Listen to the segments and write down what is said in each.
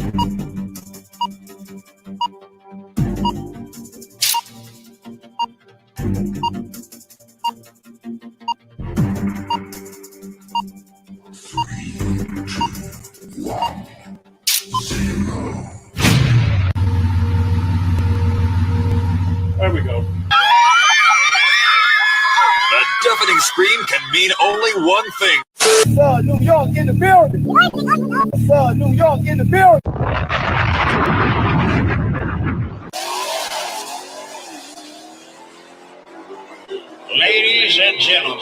There we go. The deafening scream can mean only one thing. New York in the building. New York in the building. Ladies and gentlemen,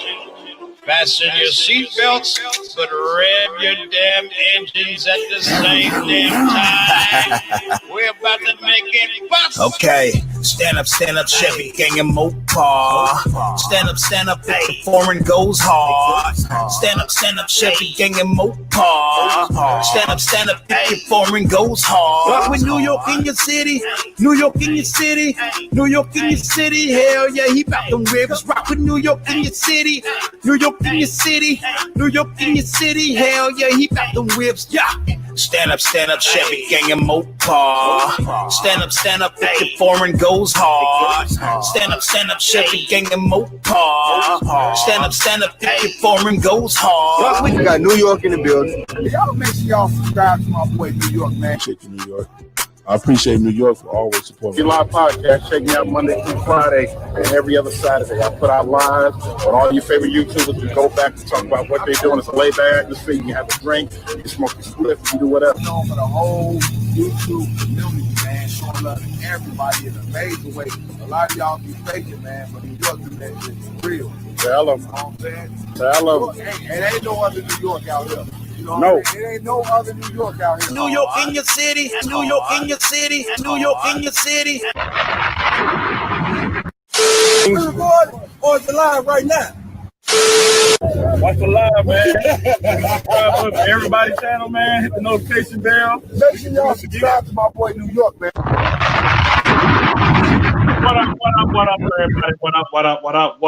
fasten your seatbelts, but rev your damn engines at the same damn time. We're about to make it bust. Okay, stand up, Chevy gang and Mopar. Stand up, if the foreign goes hard. Stand up, Chevy gang and Mopar. Stand up, if your foreign goes hard. Rock with New York in your city, New York in your city, New York in your city. Hell yeah, he bout them rivers. Rock with New York in your city, New York in your city, New York in your city. Hell yeah, he bout them ribs. Yeah. Stand up, Chevy gang and Mopar. Stand up, if your foreign goes hard. Stand up, Chevy gang and Mopar. Stand up, if your foreign goes hard. We got New York in the building. Y'all make sure y'all subscribe to my boy New York, man. Appreciate you, New York. I appreciate New York for always supporting Live podcast. Check me out Monday through Friday and every other Saturday. I put out live on all your favorite YouTubers. We go back and talk about what they're doing. It's a laid back atmosphere. You can have a drink, you can smoke a split, you can do whatever. For the whole YouTube community, man, showing love to everybody in an amazing way. A lot of y'all be faking, man, but New York, man, it's real. Tell them. You know what I'm saying? Tell them. It ain't no other New York out here. You know No. It ain't no other New York out here. New York in your city, New York in your city, New York in your city. Or it's live right now. Watch the live, man. Subscribe to everybody's channel, man. Hit the notification bell. Make sure y'all subscribe to my boy New York, man. What up, everybody? What up?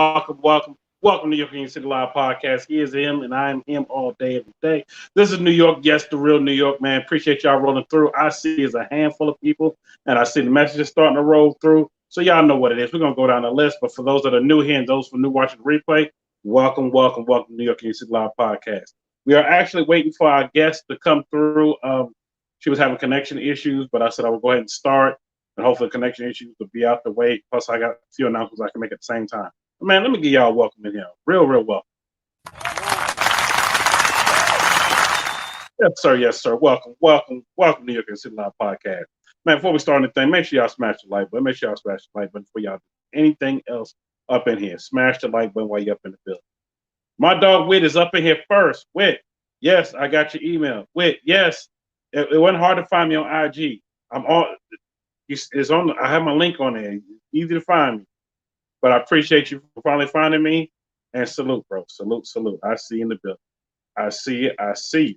Welcome to New York in Your City Live Podcast. He is him, and I am him all day, every day. This is New York. Yes, the real New York, man. Appreciate y'all rolling through. I see is a handful of people, and I see the messages starting to roll through. So y'all know what it is. We're going to go down the list. But for those that are new here and those who are new watching the replay, welcome to New York in Your City Live Podcast. We are actually waiting for our guest to come through. She was having connection issues, but I said I would go ahead and start, and hopefully connection issues will be out the way. Plus, I got a few announcements I can make at the same time. Man, let me give y'all a welcome in here. Real welcome. Yes, sir. Welcome to New York and City Live Podcast. Man, before we start anything, make sure y'all smash the like button. Make sure y'all smash the like button before y'all do anything else up in here. Smash the like button while you're up in the building. My dog Whit is up in here first. Whit, yes, I got your email. Whit, yes. It wasn't hard to find me on IG. It's on. I have my link on there. It's easy to find me. But I appreciate you for finally finding me. And salute, bro. Salute. I see you in the building. I see you.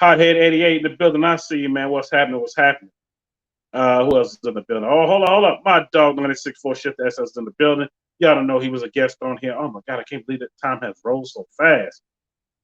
Hothead 88 in the building. I see you, man. What's happening? Who else is in the building? Oh, hold up. My dog 964 Shift SS is in the building. Y'all don't know he was a guest on here. Oh my God, I can't believe that time has rolled so fast.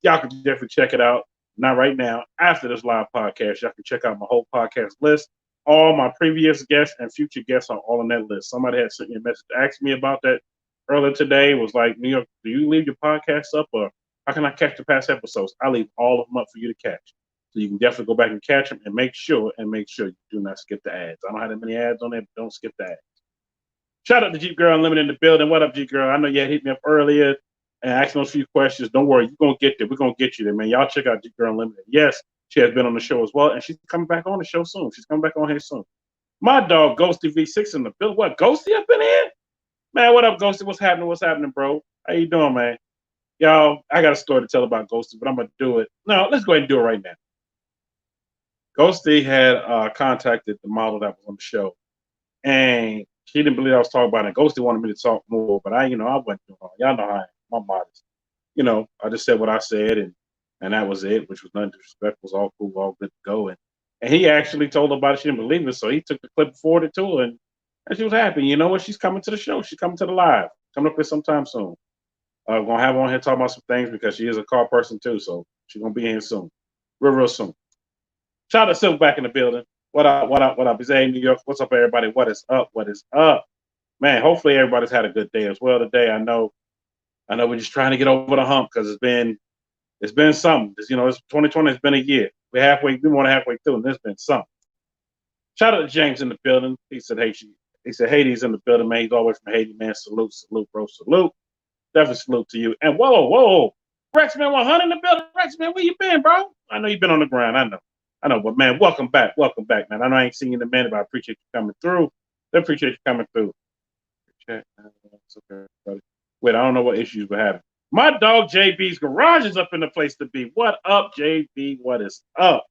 Y'all can definitely check it out. Not right now. After this live podcast, y'all can check out my whole podcast list. All my previous guests and future guests are all on that list. Somebody had sent me a message to ask me about that earlier today. It was like, New York, do you leave your podcast up, or how can I catch the past episodes? I leave all of them up for you to catch. So you can definitely go back and catch them and make sure you do not skip the ads. I don't have that many ads on there, but don't skip the ads. Shout out to Jeep Girl Unlimited in the building. What up, Jeep Girl? I know you had hit me up earlier and asked me a few questions. Don't worry, you're going to get there. We're going to get you there, man. Y'all check out Jeep Girl Unlimited. Yes, she has been on the show as well, and she's coming back on the show soon. She's coming back on here soon. My dog, Ghosty V6 in the building. What, Ghosty up in here? Man, what up, Ghosty? What's happening, bro? How you doing, man? Y'all, I got a story to tell about Ghosty, but I'm going to do it. No, let's go ahead and do it right now. Ghosty had contacted the model that was on the show, and she didn't believe I was talking about it. Ghosty wanted me to talk more, but I wasn't doing it. Y'all know how I am. I'm modest. I just said what I said, and that was it, which was nothing disrespectful. It was all cool, all good to go. And he actually told her about it. She didn't believe it, so he took the clip and forwarded it to her, and she was happy. You know what? She's coming to the show. She's coming to the live. Coming up here sometime soon. We're going to have her on here talking about some things because she is a car person too, so she's going to be here soon. Real soon. Shout out to Silverback in the building. What up? What up? What up? Is A New York? What's up, everybody? What is up? What is up? Man, hopefully everybody's had a good day as well today. I know we're just trying to get over the hump because it's been something. It's 2020. It's been a year. We're more than halfway through, and there's been something. Shout out to James in the building. He said Haiti's in the building, man. He's always from Haiti, man. Salute, bro. Salute. Definitely salute to you. And whoa. Rexman 100 in the building. Rexman, where you been, bro? I know you've been on the ground. I know, but man, welcome back, man. I know I ain't seen you in a minute, but I appreciate you coming through. I appreciate you coming through. Okay, wait, I don't know what issues we're having. My dog JB's garage is up in the place to be. What up, JB? What is up?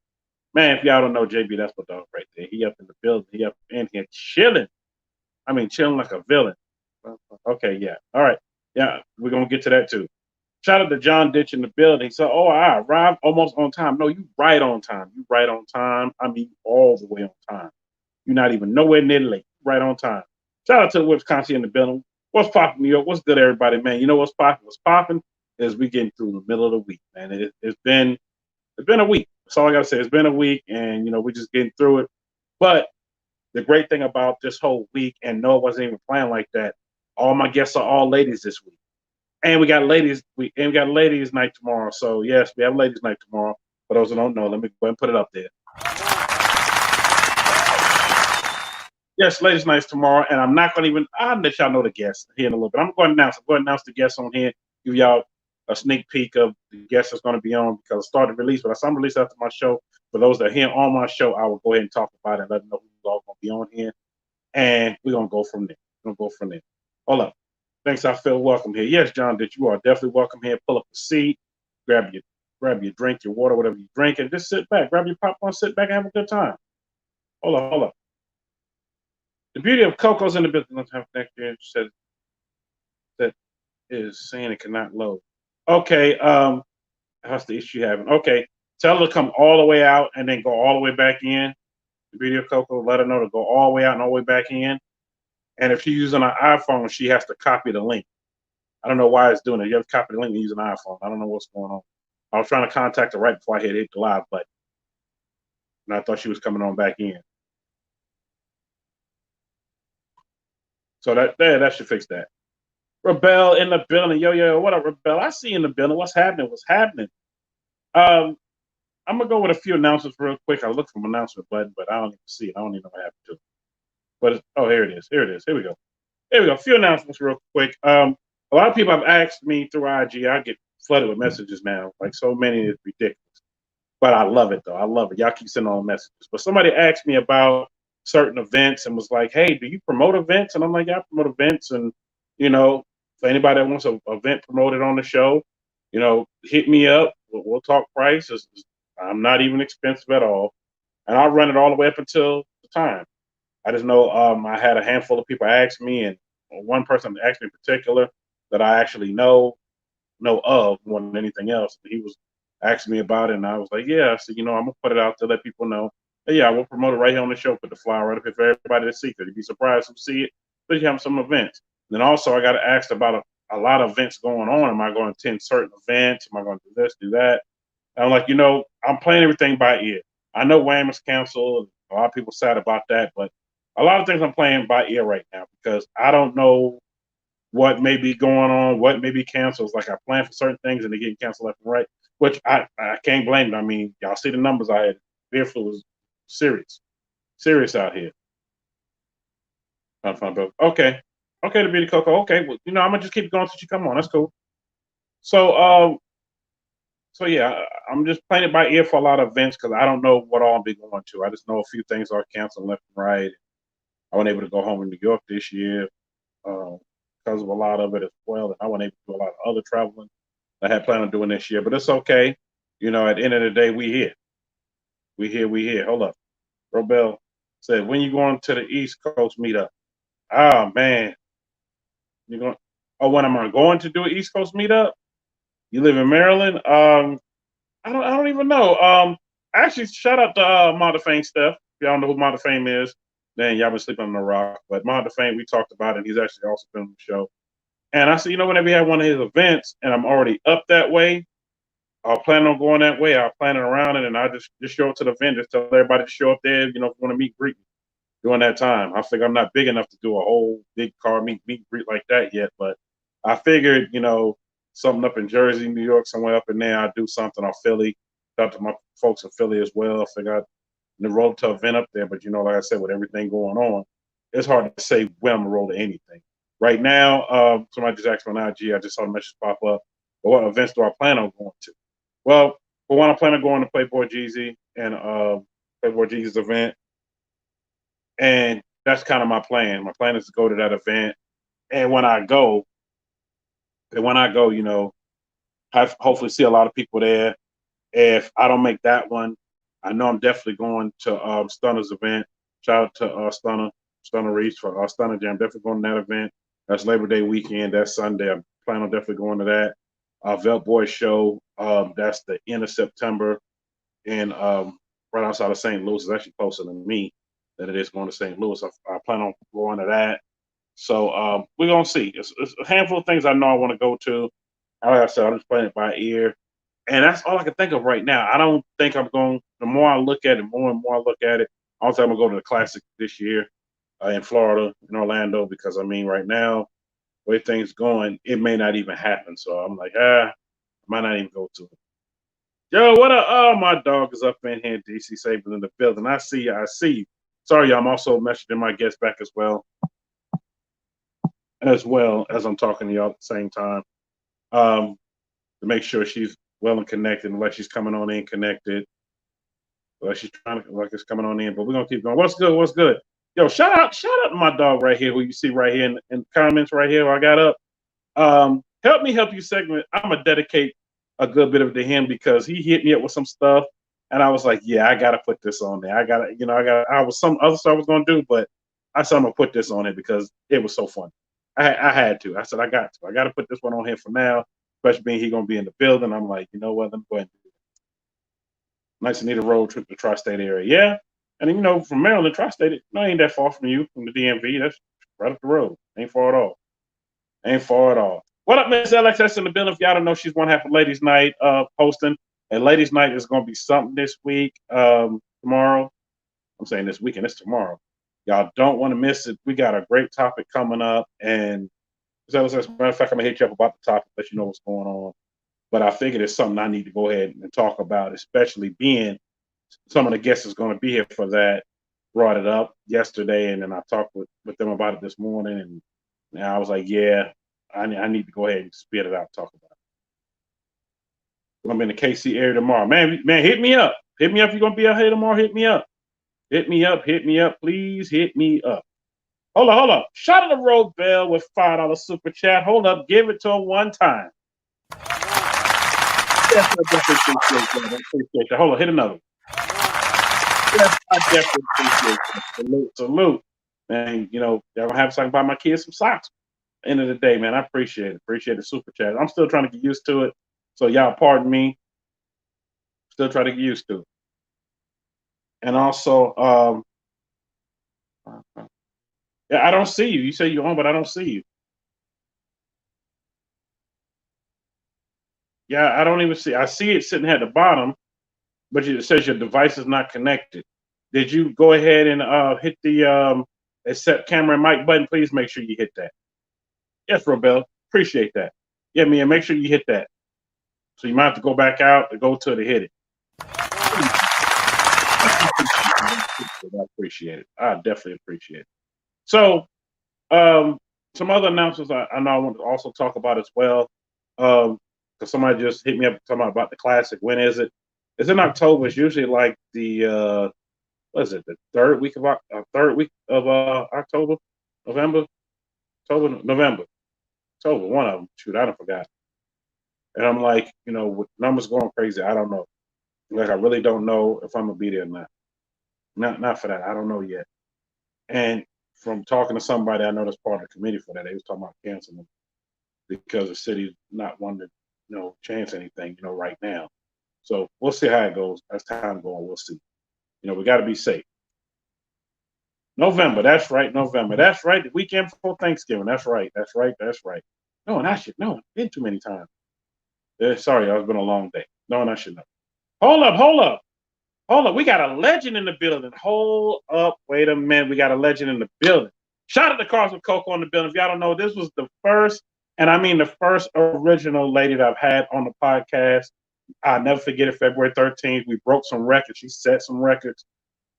Man, if y'all don't know JB, that's my dog right there. He up in the building. He up in here chilling. I mean, chilling like a villain. Okay, yeah. All right. Yeah, we're going to get to that too. Shout out to John Ditch in the building. He said, I arrived almost on time. No, you right on time. You right on time. I mean, all the way on time. You're not even nowhere near late. Right on time. Shout out to Wisconsin in the building. What's popping, New York? What's good, everybody, man? You know what's popping? What's popping is we getting through the middle of the week, man. It's been a week. That's all I got to say. It's been a week, and, we're just getting through it. But the great thing about this whole week, and no, it wasn't even planned like that, all my guests are all ladies this week. And we got ladies night tomorrow. So yes, we have ladies night tomorrow. For those who don't know, let me go ahead and put it up there. Yes, ladies night tomorrow, and I'll let y'all know the guests here in a little bit. I'm going to announce the guests on here, give y'all a sneak peek of the guests that's going to be on because it started release, but some release after my show. For those that are here on my show, I will go ahead and talk about it and let them know who's all going to be on here. And we're going to go from there. Hold up. Thanks, I feel welcome here. Yes, John, that you are definitely welcome here. Pull up a seat, grab your drink, your water, whatever you drink, and just sit back. Grab your popcorn, sit back, and have a good time. Hold up. The beauty of Coco's in the business. Let's have next year. She said that is saying it cannot load. Okay, how's the issue having? Okay, tell her to come all the way out and then go all the way back in. The beauty of Coco, let her know to go all the way out and all the way back in. And if she's using an iPhone, she has to copy the link. I don't know why it's doing it. You have to copy the link and use an iPhone. I don't know what's going on. I was trying to contact her right before I hit the live button. And I thought she was coming on back in. So that should fix that. Rebel in the building. Yo, what up, Rebel? I see you in the building. What's happening? I'm going to go with a few announcements real quick. I looked for an announcement button, but I don't even see it. I don't even know what happened to it. But here it is. Here we go. A few announcements real quick. A lot of people have asked me through IG. I get flooded with messages now. Like so many, it's ridiculous. But I love it, though. I love it. Y'all keep sending all messages. But somebody asked me about certain events and was like, hey, do you promote events? And I'm like, yeah, I promote events. And, for anybody that wants an event promoted on the show, hit me up. We'll talk prices. I'm not even expensive at all. And I'll run it all the way up until the time. I just know I had a handful of people ask me, and one person asked me in particular that I actually know of more than anything else. He was asking me about it, and I was like, yeah. So, I'm going to put it out to let people know. But yeah, we'll promote it right here on the show, put the flyer right up here for everybody to see. Because you'd be surprised to see it, but you have some events. And then also I got asked about a lot of events going on. Am I going to attend certain events? Am I going to do this, do that? And I'm like, I'm playing everything by ear. I know Wham is canceled. A lot of people sad about that, but a lot of things I'm playing by ear right now because I don't know what may be going on, what may be canceled. It's like I plan for certain things and they're getting canceled left and right, which I can't blame them. I mean, y'all see the numbers I had. Beer flu was serious out here. Okay, the beauty Coco. Okay, well, I'm gonna just keep going till you come on. That's cool. So yeah, I'm just playing it by ear for a lot of events because I don't know what all I'll be going to. I just know a few things are canceled left and right. I wasn't able to go home in New York this year because of a lot of it as well. And I wasn't able to do a lot of other traveling I had planned on doing this year. But it's okay. At the end of the day, we here. We here. Hold up. Robel said, when you going to the East Coast meetup? Oh, man. You're going? Oh, when am I going to do an East Coast meetup? You live in Maryland? I don't even know. Actually, shout out to Mount of Fame Steph. If y'all know who Mount of Fame is, then y'all been sleeping on the rock. But Mount of Fame, we talked about it. He's actually also been on the show. And I said, whenever he had one of his events and I'm already up that way, planning on going that way. I planning around it, and I just show up to the event, just tell everybody to show up there. You know, if you want to meet greet me during that time. I figure I'm not big enough to do a whole big car meet greet like that yet, but I figured, you know, something up in Jersey, New York, somewhere up in there. I'd do something, or Philly. Talk to my folks in Philly as well. I figure I'd roll to an event up there, but you know, like I said, with everything going on, it's hard to say when I'm gonna roll to anything. Right now, somebody just asked me on IG. I just saw the message pop up. But what events do I plan on going to? Well, for one, I plan on going to Playboy Jeezy and Playboy Jeezy's event, and that's kind of my plan. My plan is to go to that event, and when I go, you know, I hopefully see a lot of people there. If I don't make that one, I know I'm definitely going to Stunner's event. Shout out to Stunner Reach for Stunner Jam. Definitely going to that event. That's Labor Day weekend. That's Sunday. I plan on definitely going to that. Velt Boy Show. That's the end of September, and right outside of St. Louis. It's actually closer than me than it is going to St. Louis. I plan on going to that. So we're gonna see. It's a handful of things I know I want to go to. Like I said, I'm just playing it by ear, and that's all I can think of right now. I don't think I'm going. The more I look at it, more and more I look at it, I don't think I'm gonna go to the Classic this year in Florida, in Orlando, because I mean, right now, the way things going, it may not even happen. So I'm like, I might not even go to it. Yo, what up? Oh, my dog is up in here. DC Saban in the building. I see you. I see you. Sorry, I'm also messaging my guest back as well as I'm talking to y'all at the same time, to make sure she's well and connected, and like she's coming on in connected. Like she's trying to, like it's coming on in, but we're gonna keep going. What's good? What's good? Yo, shout out to my dog right here, who you see right here in the comments right here. I got up. Help me help you segment. I'm gonna dedicate a good bit of it to him because he hit me up with some stuff, and I was like, yeah, I gotta put this on there. I was some other stuff I was gonna do, but I said I'm gonna put this on it because it was so fun. I had to. I said I got to put this one on here for now, especially being he gonna be in the building. I'm like, you know what? Let me go ahead and do it. Nice to need a road trip to the tri-state area. Yeah. And you know, from Maryland, tri-state, ain't that far from you, from the DMV. That's right up the road. Ain't far at all. Ain't far at all. What up, Miss LXS in the building? If y'all don't know, she's one half of Ladies Night posting. And Ladies Night is gonna be something this week, tomorrow. I'm saying this weekend, it's tomorrow. Y'all don't want to miss it. We got a great topic coming up. And as a matter of fact, I'm gonna hit you up about the topic, let you know what's going on. But I figured it's something I need to go ahead and talk about, especially being some of the guests is going to be here for that. Brought it up yesterday, and then I talked with them about it this morning, and I was like, yeah, I need to go ahead and spit it out, talk about it. I'm in the KC area tomorrow. Man, hit me up. Hit me up if you're going to be out here tomorrow. Hit me up. Hit me up. Please hit me up. Hold up. Shout out to Road Bell with $5 super chat. Hold up. Give it to him one time. Yes, I definitely appreciate that. Hold on. Hit another one. Yes, I definitely appreciate that. Salute. Man, you know, y'all gonna have something buy my kids some socks. End of the day, man, I appreciate it. Appreciate the super chat. I'm still trying to get used to it. So y'all pardon me. Still trying to get used to it. And also, yeah, I don't see you. You say you're on, but I don't see you. Yeah, I don't even see. I see it sitting at the bottom, but it says your device is not connected. Did you go ahead and hit the accept camera and mic button? Please make sure you hit that. Yes, Robel. Appreciate that. Yeah, Mia, make sure you hit that. So you might have to go back out and go to hit it. I appreciate it. I definitely appreciate it. So, some other announcements I know I want to also talk about as well. Because somebody just hit me up talking about the Classic. When is it? It's in October. It's usually like the what is it? The third week of October, November, October. One of them. Shoot, I don't forgot. And I'm like, you know, with numbers going crazy, I don't know. Like, I really don't know if I'm gonna be there or not. Not for that. I don't know yet. And from talking to somebody I know that's part of the committee for that, they was talking about canceling because the city's not wanting to, you know, chance anything, you know, right now. So we'll see how it goes. As time goes on, we'll see. You know, we got to be safe. November, that's right. November, that's right. The weekend before Thanksgiving, that's right. No, and I should know. Been too many times. Sorry, it's been a long day. No, I should know. Hold up. We got a legend in the building. Hold up. Wait a minute. We got a legend in the building. Shout out to Cars with Coco on the building. If y'all don't know, this was the first, and I mean the first original lady that I've had on the podcast. I'll never forget it. February 13th, we broke some records. She set some records.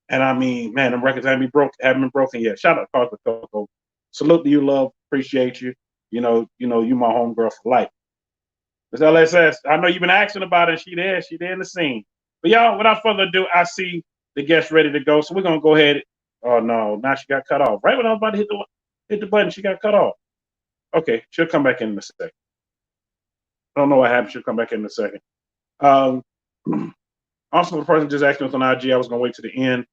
And I mean, man, them records haven't been broken yet. Shout out to Cars with Coco. Salute to you, love. Appreciate you. You my homegirl for life. It's LSS. I know you've been asking about it. She there in the scene. But y'all, without further ado, I see the guest ready to go. So we're gonna go ahead. Oh no, now she got cut off. Right when I was about to hit the button, she got cut off. Okay, she'll come back in a second. I don't know what happened. She'll come back in a second. Also, the person just asked me on IG. I was gonna wait to the end.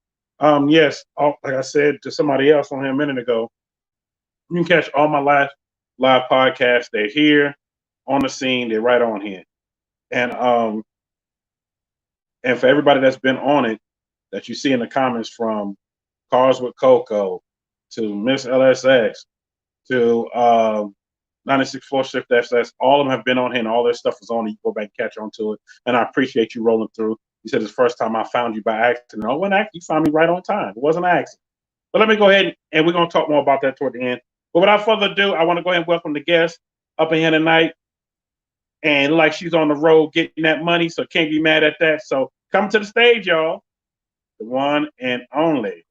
Yes, like I said to somebody else on here a minute ago, you can catch all my live podcasts. They're here on the scene. They're right on here. And for everybody that's been on it, that you see in the comments, from Cars with Coco to Miss LSX to 96 Shift SS, all of them have been on here, and all their stuff is on it. You go back and catch on to it. And I appreciate you rolling through. You said it's the first time I found you by accident. No, when you found me right on time. It wasn't an accident. But let me go ahead, and we're going to talk more about that toward the end. But without further ado, I want to go ahead and welcome the guest up in here tonight. And like she's on the road getting that money, so can't be mad at that. So come to the stage, y'all. The one and only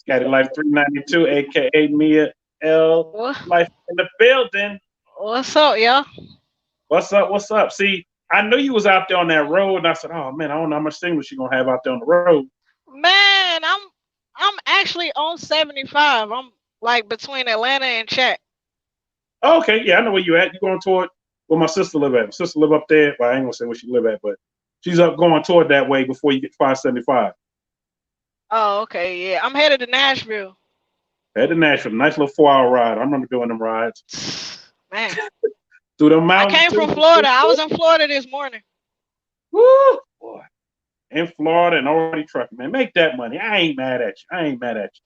ScattyLife392, aka MiaElLifer in the building. What's up, y'all? What's up? See, I knew you was out there on that road, and I said, "Oh man, I don't know how much signal she gonna have out there on the road." Man, I'm actually on 75. I'm like between Atlanta and Chat. Okay, yeah, I know where you at. You going toward where my sister live at? My sister live up there. Well, I ain't gonna say where she live at, but she's up going toward that way before you get 575. Oh, okay, yeah. I'm headed to Nashville. Head to Nashville, nice little 4-hour ride. I remember doing them rides. Man, through the mountains. I came from Florida. I was in Florida this morning. Woo, boy. In Florida and already trucking, man. Make that money. I ain't mad at you.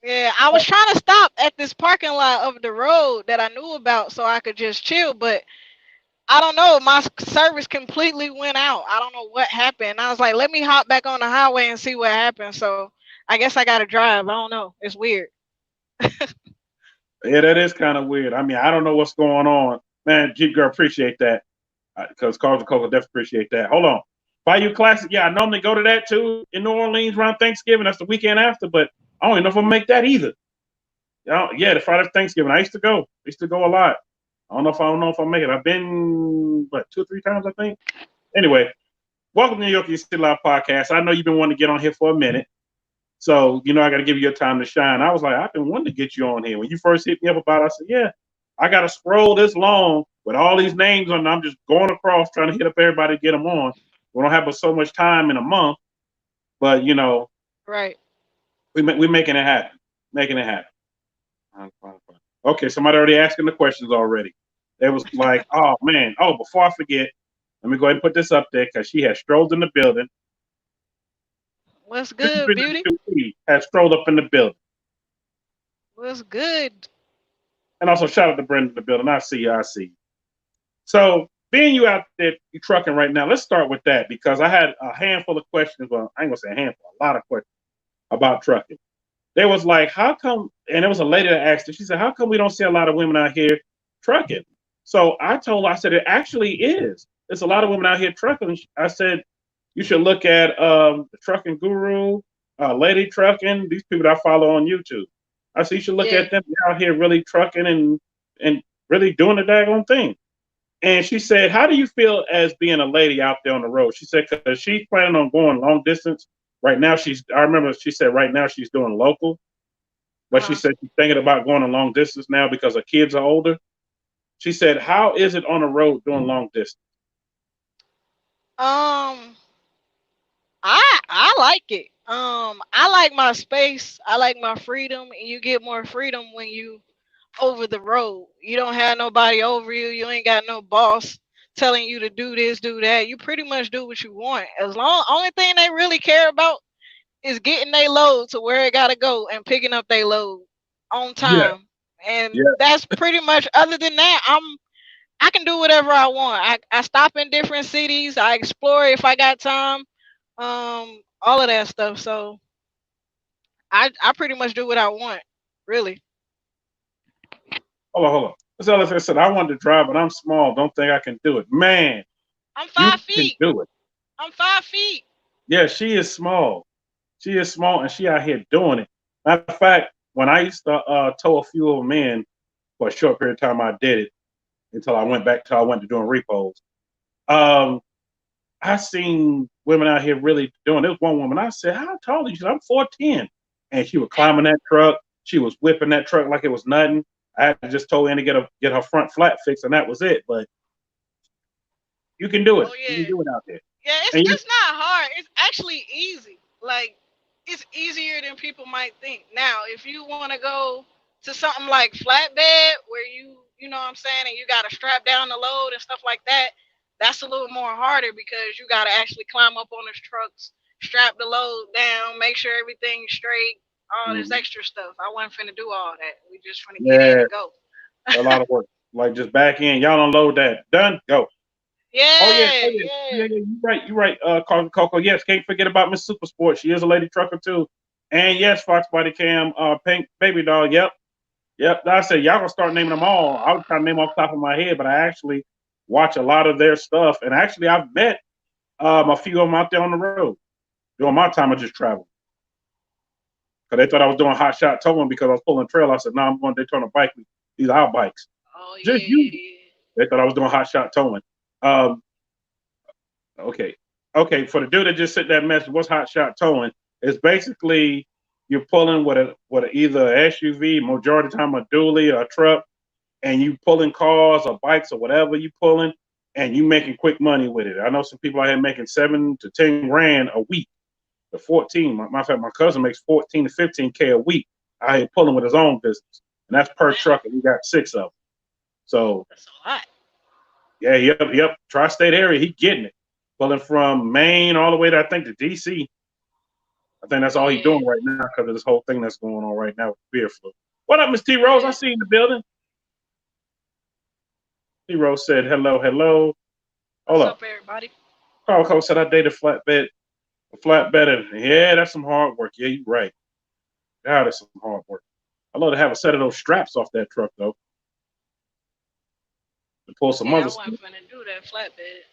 Yeah, I was trying to stop at this parking lot of the road that I knew about so I could just chill, but I don't know. My service completely went out. I don't know what happened. I was like, let me hop back on the highway and see what happened. So I guess I got to drive. I don't know. It's weird. Yeah, that is kind of weird. I mean, I don't know what's going on. Man, Jeep Girl, appreciate that. Because Cars and Coco definitely appreciate that. Hold on. Bayou Classic, yeah, I normally go to that too in New Orleans around Thanksgiving. That's the weekend after, but I don't even know if I'll make that either. Yeah, the Friday after Thanksgiving. I used to go a lot. I don't know if I'll make it. I've been 2 or 3 times, I think. Anyway, welcome to New York City Live Podcast. I know you've been wanting to get on here for a minute. So, I got to give you your time to shine. I was like, I've been wanting to get you on here. When you first hit me up about it, I said, yeah, I got to scroll this long with all these names on. I'm just going across trying to hit up everybody to get them on. We don't have so much time in a month, but, right. We're making it happen. Okay, somebody already asking the questions already. It was like, oh, man. Oh, before I forget, let me go ahead and put this up there because she has strolled in the building. What's good, beauty? Has strolled up in the building. What's good? And also shout out to Brenda in the building. I see you. So being you out there, you trucking right now, let's start with that because I had a handful of questions. Well, I ain't gonna say a handful, a lot of questions about trucking. There was like, how come, and there was a lady that asked her, she said, how come we don't see a lot of women out here trucking? So I told her, I said, it actually is. There's a lot of women out here trucking. I said, you should look at the Trucking Guru, Lady Trucking, these people that I follow on YouTube. I said, you should look at them. They're out here really trucking and really doing the daggone thing. And she said, how do you feel as being a lady out there on the road? She said, because she's planning on going long distance. Right now, I remember she said right now she's doing local. But she said she's thinking about going a long distance now because her kids are older. She said, how is it on the road doing long distance? I like it. I like my space. I like my freedom. And you get more freedom when you over the road. You don't have nobody over you. You ain't got no boss telling you to do this, do that. You pretty much do what you want. Only thing they really care about is getting their load to where it gotta go and picking up their load on time. And that's pretty much, other than that, I can do whatever I want. I stop in different cities. I explore if I got time. All of that stuff. So I pretty much do what I want. Really. Hold on. So like I said, I wanted to drive, but I'm small. Don't think I can do it. Man, I'm you five can feet. do it. I'm 5 feet. Yeah, she is small. She is small, and she out here doing it. Matter of fact, when I used to tow a few of them in for a short period of time, I did it until I went back till I went to doing repos. Um, I seen women out here really doing. There was one woman. I said, "How tall are you?" She said, "I'm 4'10", and she was climbing that truck. She was whipping that truck like it was nothing. I had to just tow in to get her front flat fixed, and that was it. But you can do it. Oh You can yeah. do it out there. Yeah, And you, it's not hard. It's actually easy. Like it's easier than people might think. Now, if you want to go to something like flatbed where you know what I'm saying, and you got to strap down the load and stuff like that, that's a little more harder because you got to actually climb up on the trucks, strap the load down, make sure everything's straight, all this Mhm. extra stuff. I wasn't finna do all that. We just finna get in Yeah, and go. a lot of work. Like just back in, y'all unload that. Done. Go. Oh yeah, Yeah, oh yeah, yeah. yeah, yeah. You're right. Coco. Yes, can't forget about Miss Supersport. She is a lady trucker too. And yes, Fox Body Cam, Pink Baby Doll. Yep, yep. I said y'all gonna start naming them all. I was trying to name off the top of my head, but I actually watch a lot of their stuff. And actually, I've met a few of them out there on the road during my time of just traveling. Because they thought I was doing hot shot towing because I was pulling trail. I said, no, I'm going to Daytona bike. These are our bikes. Oh Just yeah, you. yeah, yeah. They thought I was doing hot shot towing. Um, okay. Okay. For the dude that just sent that message, what's hot shot towing? It's basically you're pulling with either a SUV, majority of the time a dually or a truck, and you pulling cars or bikes or whatever you pulling, and you making quick money with it. I know some people out here making 7 to 10 grand a week. The 14. Matter of fact, my cousin makes 14 to 15K a week. I ain't pulling with his own business, and that's per Damn, truck, and we got 6 of them. So that's a lot. yeah, yep. Tri-state area, he getting it. Pulling from Maine all the way to I think to DC. I think that's all he's Yeah, doing right now because of this whole thing that's going on right now with beer flu. What up, Miss T Rose? I yeah. see you in the building. T Rose said hello, hello. Hold What's up. up, everybody? Carl Cole said I dated flatbed, and yeah, that's some hard work. Yeah, you're right. God, that's some hard work. I'd love to have a set of those straps off that truck though, to pull some Yeah, other I stuff. wasn't finna do that flatbed.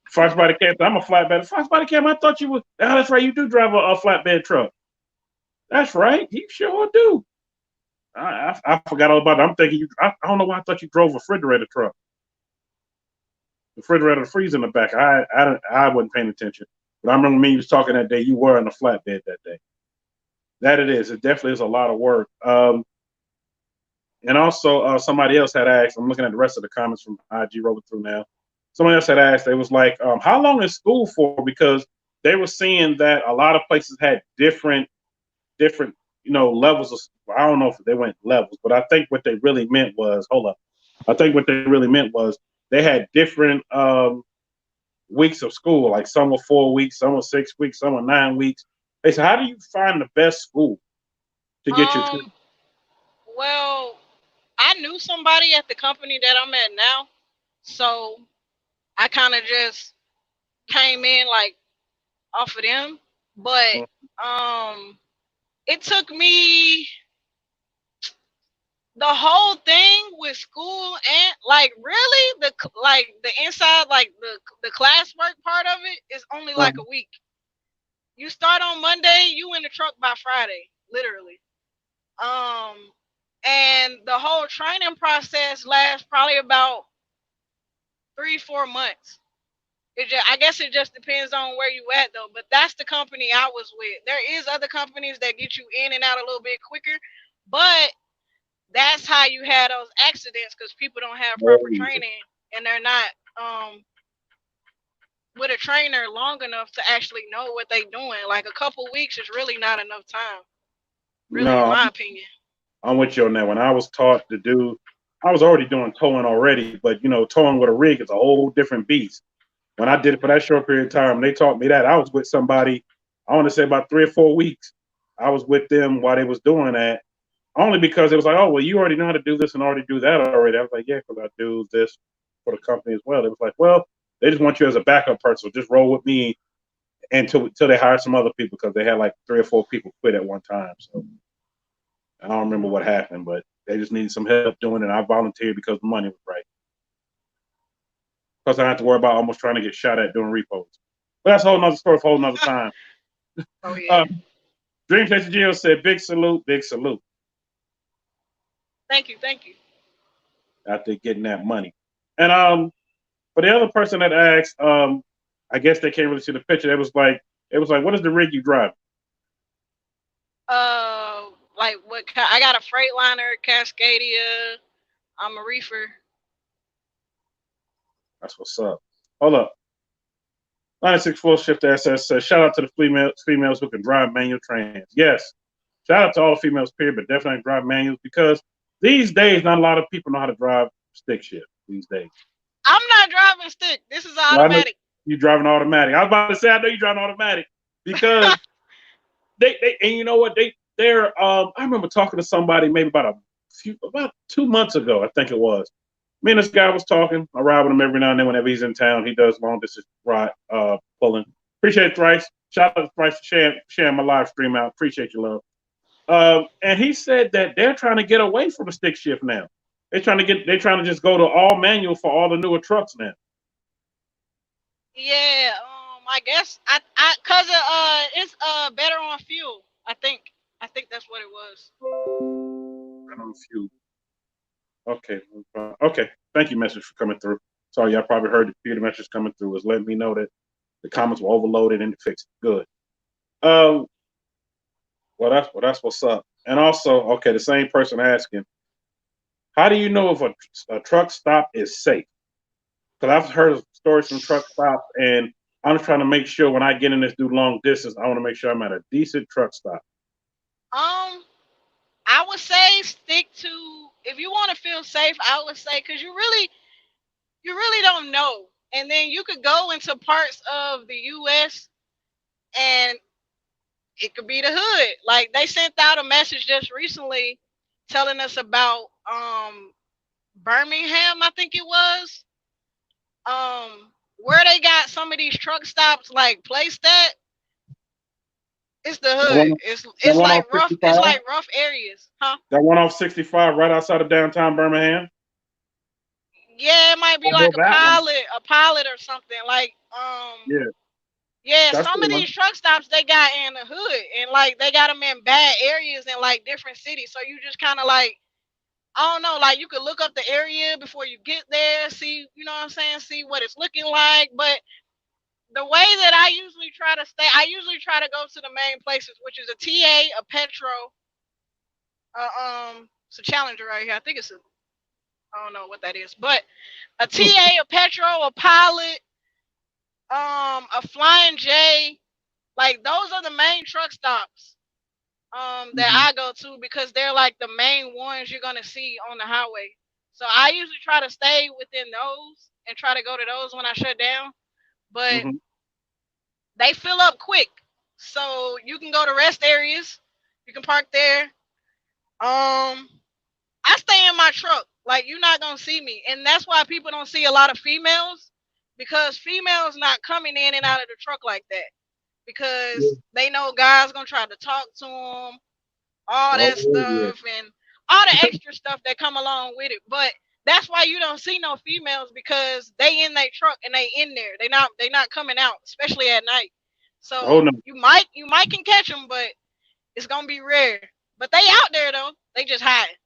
Fox Body Cam, I'm a flatbed. Fox Body Cam, I thought you would. Oh, that's right. You do drive a flatbed truck. That's right. You sure do. I forgot all about it. I'm thinking I don't know why I thought you drove a refrigerator truck. The refrigerator freezer in the back. I wasn't paying attention. But I remember me you was talking that day. You were in a flatbed that day. That it is. It definitely is a lot of work. And also, somebody else had asked. I'm looking at the rest of the comments from IG rolling through now. Somebody else had asked. They was like, "How long is school for?" Because they were seeing that a lot of places had different, levels of. I don't know if they went levels, but I think what they really meant was, hold up. I think what they really meant was they had different weeks of school. Like some were 4 weeks, some were 6 weeks, some were 9 weeks. They said, "How do you find the best school to get your Um, well, I knew somebody at the company that I'm at now, so I kind of just came in like off of them. But trip?" um, it took me the whole thing with school and like really the inside like the classwork part of it is only like a week. You start on Monday, you in the truck by Friday, literally. Um, and the whole training process lasts probably about 3 4 months. I guess it just depends on where you at though. But that's the company I was with. There is other companies that get you in and out a little bit quicker, but that's how you have those accidents because people don't have proper training and they're not um with a trainer long enough to actually know what they're doing. Like a couple weeks is really not enough time, really, in No, my opinion. I'm with you on that one. I was taught to do. I was already doing towing already, but towing with a rig is a whole different beast. When I did it for that short period of time, they taught me that. I was with somebody, I want to say about 3 or 4 weeks. I was with them while they was doing that, only because it was like, oh, well, you already know how to do this and already do that already. I was like, yeah, because I do this for the company as well. It was like, well, they just want you as a backup person. So just roll with me until they hire some other people because they had like 3 or 4 people quit at one time. So I don't remember what happened, but they just needed some help doing it. I volunteered because the money was right. Because I don't have to worry about almost trying to get shot at doing repos. But that's a whole nother story for a whole nother time. Oh yeah. Dream Chaser Gio said, big salute, big salute. Thank you. Out there getting that money. And for the other person that asked, I guess they can't really see the picture. It was like, what is the rig you drive? Like what? I got a Freightliner, Cascadia. I'm a reefer. That's what's up. Hold up. 964 Shift SS says, shout out to the females who can drive manual trans. Yes. Shout out to all the females, period, but definitely drive manuals because these days, not a lot of people know how to drive stick shift these days. I'm not driving stick. This is automatic. You're driving automatic. I was about to say, I know you're driving automatic because they and you know what? They're I remember talking to somebody maybe about 2 months ago, I think it was. Me and this guy was talking. I ride with him every now and then whenever he's in town. He does long distance ride pulling. Appreciate Thrice. Shout out to Thrice for sharing my live stream out. Appreciate your love. And he said that they're trying to get away from the stick shift now. They're trying to just go to all manual for all the newer trucks now. Yeah. I guess cause it's better on fuel. I think that's what it was. Better on fuel. Okay. Okay. Thank you, message for coming through. Sorry, y'all probably heard the message coming through. It was letting me know that the comments were overloaded and it fixed it. Good. Well, that's what's up. And also, okay, the same person asking, how do you know if a truck stop is safe? Because I've heard stories from truck stops, and I'm just trying to make sure when I get in this do long distance, I want to make sure I'm at a decent truck stop. I would say stick to, if you want to feel safe, I would say, because you really don't know. And then you could go into parts of the U.S. and it could be the hood. Like they sent out a message just recently telling us about Birmingham, I think it was. Where they got some of these truck stops like placed at. It's the hood. It's like rough. It's like rough areas, huh? That one off 65 right outside of downtown Birmingham. Yeah, it might be like a pilot or something. Like yeah. That's some of these truck stops they got in the hood, and like they got them in bad areas in like different cities. So you just kind of like, I don't know, like you could look up the area before you get there, see, you know what I'm saying, see what it's looking like, but. The way that I usually try to go to the main places, which is a TA, a Petro, it's a Challenger right here. I think I don't know what that is, but a TA, a Petro, a Pilot, a Flying J, like those are the main truck stops that I go to because they're like the main ones you're gonna see on the highway. So I usually try to stay within those and try to go to those when I shut down. But they fill up quick. So you can go to rest areas. You can park there. I stay in my truck. Like you're not gonna see me. And that's why people don't see a lot of females, because females not coming in and out of the truck like that. Because they know guys gonna try to talk to them, all that stuff and all the extra stuff that come along with it. But that's why you don't see no females, because they in their truck and they in there. They not coming out, especially at night. So you might can catch them, but it's gonna be rare. But they out there though. They just hide.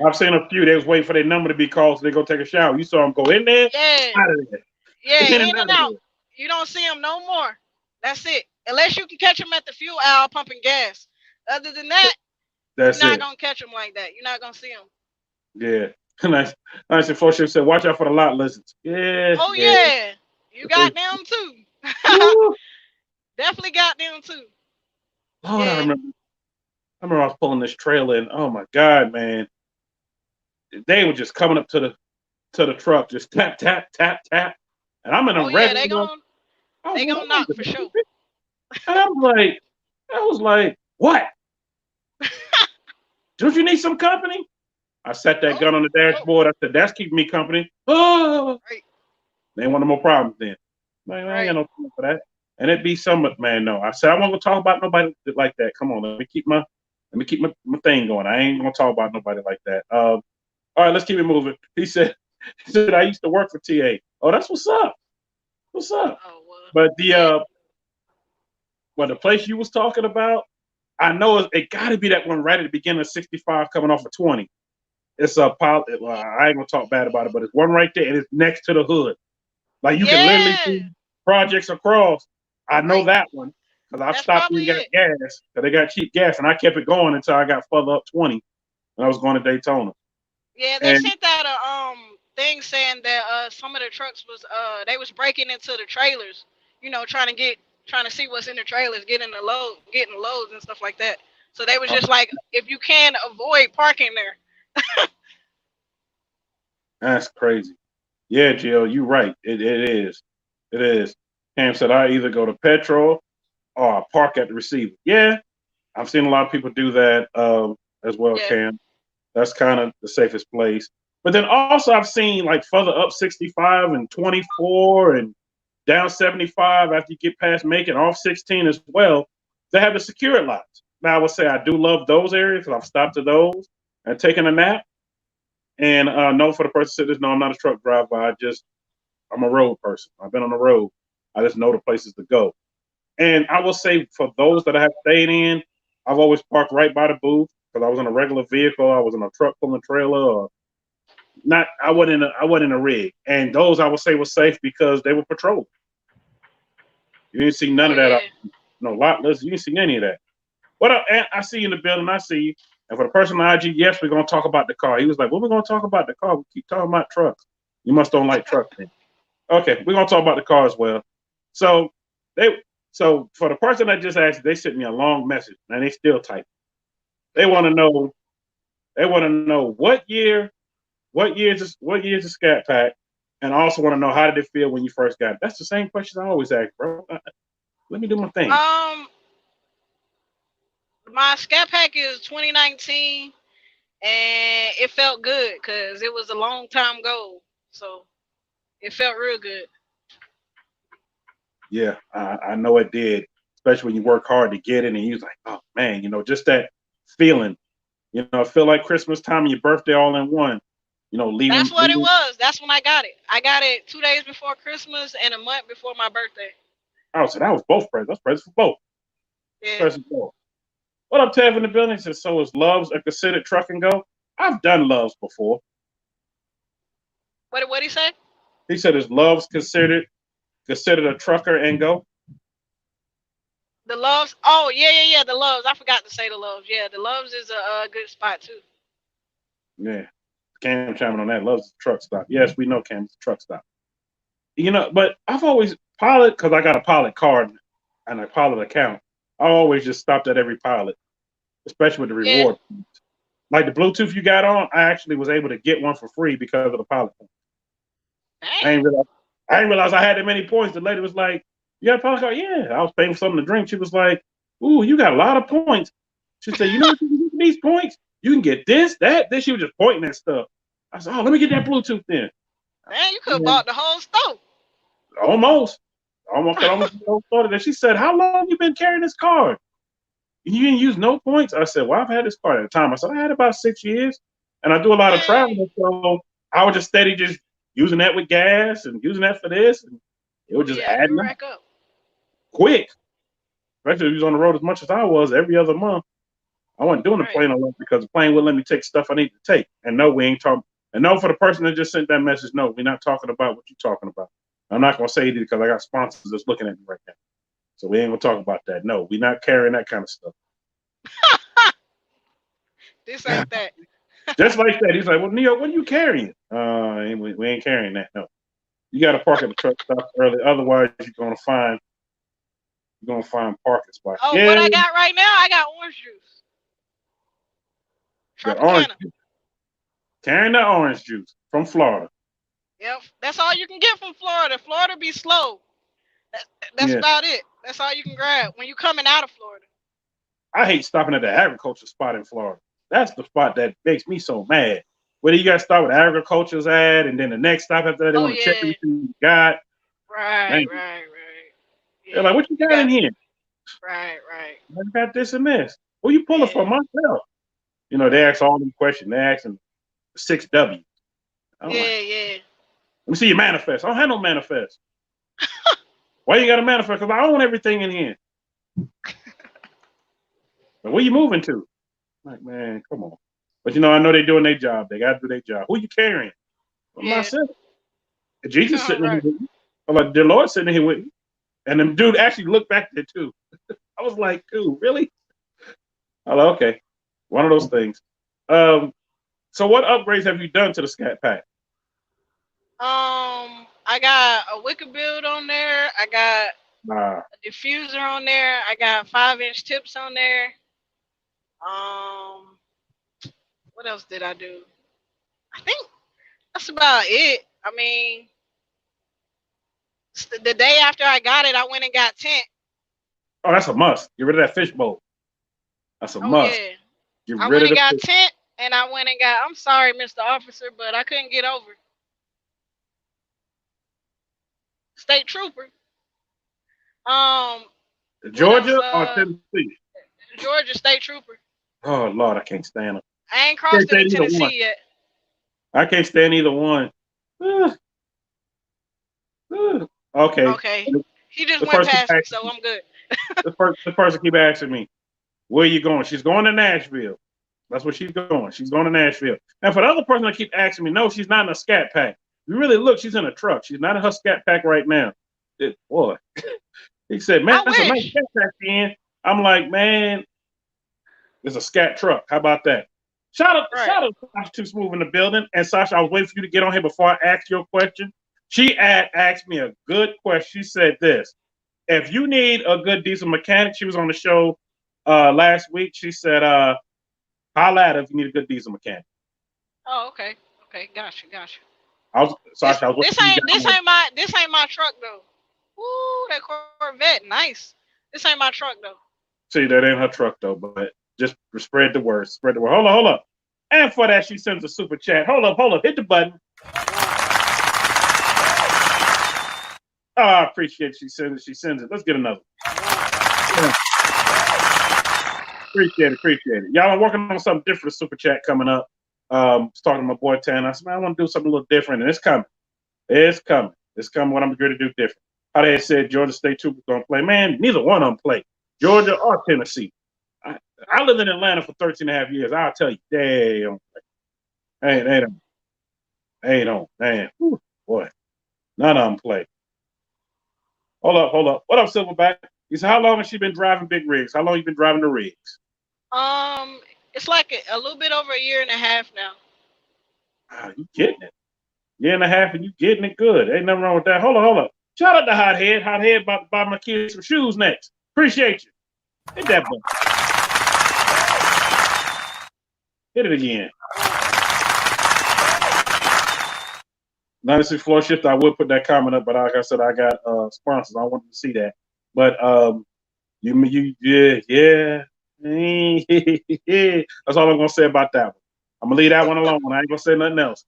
I've seen a few. They was waiting for their number to be called so they go take a shower. You saw them go in there, out of there. Yeah, in and out. You don't see them no more. That's it. Unless you can catch them at the fuel aisle pumping gas. Other than that, you're not gonna catch them like that. You're not gonna see them. Yeah. Nice. And Flush said, watch out for the lot lizards. Yeah. Oh, yeah. You got them too. Definitely got them too. Oh, yeah. I remember I was pulling this trailer and oh my God, man. They were just coming up to the truck, just tap, tap, tap, tap. And I'm in a red. They gonna knock for sure. And I was like, what? Don't you need some company? I set that gun on the dashboard. I said, that's keeping me company. Oh, Right. they ain't want no more problems then. Man, I ain't got no time for that. And it be some, man, no. I said, I won't talk about nobody like that. Come on, let me keep my thing going. I ain't gonna talk about nobody like that. All right, let's keep it moving. He said, I used to work for TA. Oh, that's what's up. What's up? Oh, well, But the place you was talking about, I know it got to be that one right at the beginning of 65 coming off of 20. It's a pilot. Well, I ain't gonna talk bad about it, but it's one right there, and it's next to the hood. Like you can literally see projects across. I know that one because I stopped and got gas because they got cheap gas, and I kept it going until I got further up 20, and I was going to Daytona. Yeah, they sent out a thing saying that some of the trucks was they was breaking into the trailers, trying to see what's in the trailers, getting the loads and stuff like that. So they was just like, if you can avoid parking there. That's crazy. Yeah, Jill, you're right. It is. It is. Cam said I either go to petrol or I park at the receiver. Yeah, I've seen a lot of people do that as well, Cam. That's kind of the safest place. But then also I've seen like further up 65 and 24 and down 75 after you get past Macon, off 16 as well. They have the security lots. Now I would say I do love those areas because I've stopped at those and taken a nap. And no, for the person said this, no, I'm not a truck driver. I'm a road person. I've been on the road. I just know the places to go. And I will say for those that I have stayed in, I've always parked right by the booth because I was in a regular vehicle. I was in a truck pulling trailer. Or not. I wasn't in a rig. And those I would say were safe because they were patrolled. You didn't see none of that. No lot list. You didn't see any of that. What up, Ant? I see you in the building. I see you. And for the person on IG, yes, we're going to talk about the car. He was like, what are we going to talk about the car? We keep talking about trucks. You must don't like trucks. Okay, we're going to talk about the car as well. So for the person that just asked, they sent me a long message, and they still type. They want to know what year is the Scat Pack, and also want to know how did it feel when you first got it. That's the same question I always ask, bro. Let me do my thing. My Scat Pack is 2019, and it felt good because it was a long time goal, so it felt real good. Yeah, I know it did, especially when you work hard to get it, and you're like, oh man, just that feeling. I feel like Christmas time and your birthday all in one. Leaving. That's what it was. That's when I got it. I got it 2 days before Christmas and a month before my birthday. Oh, so that was both presents. That's presents for both. Yeah. Presents for both. What up, Tev in the building? He says, so is Loves a considered truck and go? I've done Loves before. What did he say? He said, is Loves considered a trucker and go? The Loves. Oh, yeah. The Loves. I forgot to say the Loves. Yeah, the Loves is a good spot too. Yeah. Cam chiming on that. Loves the truck stop. Yes, we know Cam's the truck stop. But I've always Pilot, because I got a Pilot card and a Pilot account. I always just stopped at every Pilot, especially with the reward. Like the Bluetooth you got on, I actually was able to get one for free because of the Pilot points. I didn't realize I had that many points. The lady was like, you got a Pilot card? Yeah. I was paying for something to drink. She was like, ooh, you got a lot of points. She said, you know what you can get these points? You can get this, that. Then she was just pointing at stuff. I said, oh, let me get that Bluetooth then. Man, you could have bought the whole stove. Almost started. And she said, how long you been carrying this card? You didn't use no points? I said, well, I've had this card at the time. I said, I had about 6 years. And I do a lot of traveling. So I was just steady just using that with gas and using that for this. And it was just adding up. Quick. Especially if you was on the road as much as I was every other month. I wasn't doing the plane a lot because the plane wouldn't let me take stuff I need to take. And no, we ain't talking. And no, for the person that just sent that message, no, we're not talking about what you're talking about. I'm not going to say it because I got sponsors that's looking at me right now. So we ain't going to talk about that. No, we're not carrying that kind of stuff. This ain't that. Just like that. He's like, well, Neo, what are you carrying? We ain't carrying that. No. You got to park at the truck stop early. Otherwise, you're going to find parking spots. Oh, what I got right now, I got orange juice. Orange juice. Carrying the orange juice from Florida. Yep, that's all you can get from Florida. Florida be slow. That's about it. That's all you can grab when you're coming out of Florida. I hate stopping at the agriculture spot in Florida. That's the spot that makes me so mad. Where you got to start with agriculture's ad, and then the next stop after that, they Oh want to check yeah. everything you got. Right, Man, right, right. they're Yeah. like, what you You got in got here? right, right. I got this and this. Who you pulling for? Yeah. Myself. You know, they Right. ask all them questions. They ask them 6W. I'm like, Yeah, yeah. let me see your manifest. I don't have no manifest. Why you got a manifest? Because I own everything in here. But where you moving to? I'm like, man, come on. But you know, I know they're doing their job. They got to do their job. Who you carrying? Well, Yeah. myself. Jesus All sitting in here right. with me. I'm like, the Lord sitting in here with me. And the dude actually looked back there too. I was like, dude, really? I'm like, okay. One of those things. So what upgrades have you done to the Scat Pack? I got a wicker build on there. I got Nah. a diffuser on there. I got 5-inch tips on there. Um, what else did I do? I think that's about it. I mean, the day after I got it, I went and got tent. Oh, that's a must. Get rid of that fishbowl. That's a Oh must. yeah, Get I rid went of and the got fish. tent, and I went and got. I'm sorry, Mr. Officer, but I couldn't get over. State trooper. Um, what else? Georgia or Tennessee? Georgia state trooper. Oh Lord, I can't stand them. I ain't Can't crossed into stand either one. Tennessee yet. I can't stand either one. Ugh, ugh. Okay. Okay, he just The went person past me, so I'm good. the person keep asking me, where you going? She's going to Nashville. That's where she's going. She's going to Nashville. And for the other person that keep asking me, no, she's not in a Scat Pack. You really look, she's in a truck. She's not in her Scat Pack right now. Boy. He said, man, I that's a nice wish. Scat Pack in. I'm like, man, it's a Scat truck. How about that? Shout Right. out to Sasha Too Smooth in the building. And Sasha, I was waiting for you to get on here before I asked your question. She asked me a good question. She said this. If you need a good diesel mechanic, she was on the show last week. She said, holla at her if you need a good diesel mechanic. Oh, okay. Okay, gotcha. Sasha, I was This waiting for you ain't to get on. this ain't my truck though. Ooh, that Corvette, nice. This ain't my truck though. See, that ain't her truck though, but just spread the word. Spread the word. Hold up. And for that, she sends a super chat. Hold up. Hit the button. Oh, I appreciate she sends it. Let's get another. Appreciate it. Y'all are working on something different. Super chat coming up. Was talking to my boy Tan. I said, man, I want to do something a little different, and it's coming. It's coming. What I'm going to do different. How they said Georgia State Troopers don't play. Man, neither one of them play. Georgia or Tennessee. I lived in Atlanta for 13 and a half years. I'll tell you, they don't play. They don't. Man, whew, boy, none of them play. Hold up. What up, Silverback? He said, how long has she been driving big rigs? How long you been driving the rigs? It's like a little bit over a year and a half now. You getting it. Year and a half and you getting it good. Ain't nothing wrong with that. Hold up. Shout out to Hothead. Hothead about to buy my kids some shoes next. Appreciate you. Hit that button. Hit it again. 96 floor shift. I would put that comment up, but like I said, I got sponsors. I wanted to see that. But yeah. That's all I'm gonna say about that one. I'm gonna leave that one alone. I ain't gonna say nothing else.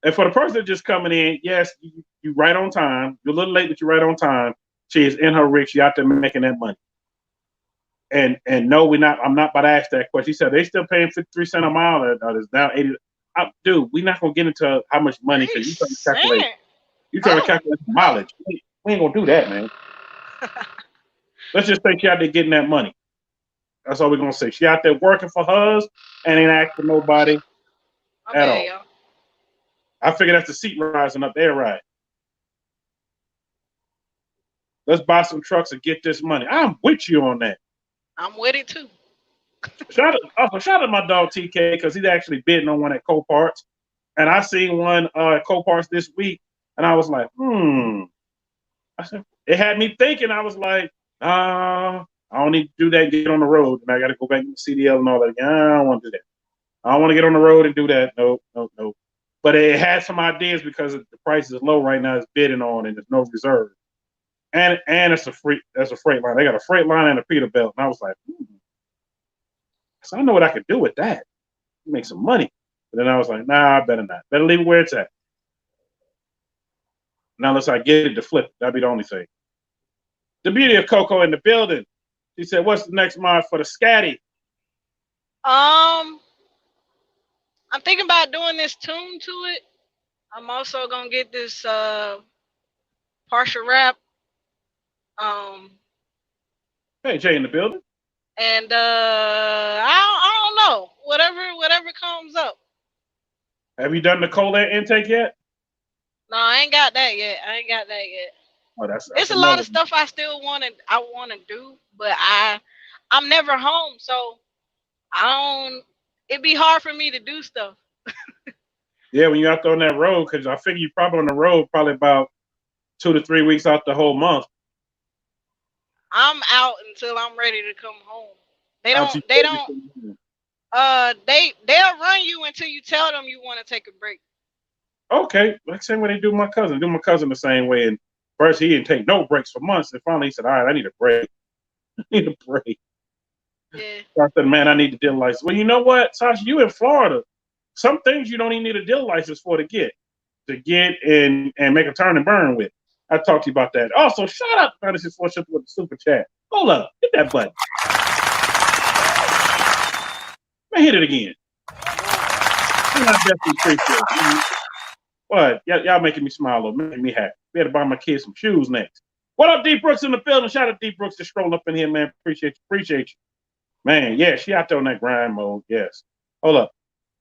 And for the person just coming in, yes, you right on time. You're a little late, but you're right on time. She is in her rig. She out there making that money. And no, we're not. I'm not about to ask that question. She said they still paying 53 cents a mile. Or it's down 80. Dude, we're not gonna get into how much money because you trying to calculate. You trying to calculate the mileage. We ain't gonna do that, man. Let's just say she out there getting that money. That's all we're gonna say. She out there working for hers and ain't asking nobody at all. Yo. I figure that's the seat rising up there, right? Let's buy some trucks and get this money. I'm with you on that. I'm with it too. Shout out to my dog TK because he's actually bidding on one at Coparts, and I seen one at Coparts this week, and I was like, I said, it had me thinking. I was like, I don't need to do that. Get on the road, and I got to go back to the CDL and all that. I don't want to do that. I don't want to get on the road and do that. No. But it had some ideas because the price is low right now. It's bidding on, and there's no reserve. And it's that's a freight line. They got a freight line and a Peterbilt, and I was like, I said, I know what I could do with that. Make some money. But then I was like, nah, I better not. Better leave it where it's at. Now unless I get it to flip, that'd be the only thing. The beauty of Coco in the building. She said, what's the next mod for the Scatty? I'm thinking about doing this tune to it. I'm also gonna get this partial rap. Hey, Jay in the building. And I don't know. Whatever comes up. Have you done the cola intake yet? No, I ain't got that yet. Oh, that's It's a lot of stuff I still want to do, but I'm never home, so I don't. It'd be hard for me to do stuff. Yeah, when you're out there on that road, because I figure you're probably on the road probably about 2 to 3 weeks out the whole month. I'm out until I'm ready to come home. They'll run you until you tell them you want to take a break. Okay, like same way they do my cousin. Do my cousin the same way. And first he didn't take no breaks for months. And finally he said, all right, I need a break. I need a break. Yeah. So I said, man, I need a dealer license. Well, you know what, Sasha, you in Florida. Some things you don't even need a dealer license for to get and make a turn and burn with. I talked to you about that. Also, shout out to Fantasy Sports with the super chat. Hold up, hit that button. Man, hit it again. I definitely appreciate it. What? Y'all making me smile a little, making me happy. We had to buy my kids some shoes next. What up, D Brooks in the building? Shout out to D Brooks to stroll up in here, man. Appreciate you. Man, yeah, she out there on that grind mode. Yes. Hold up.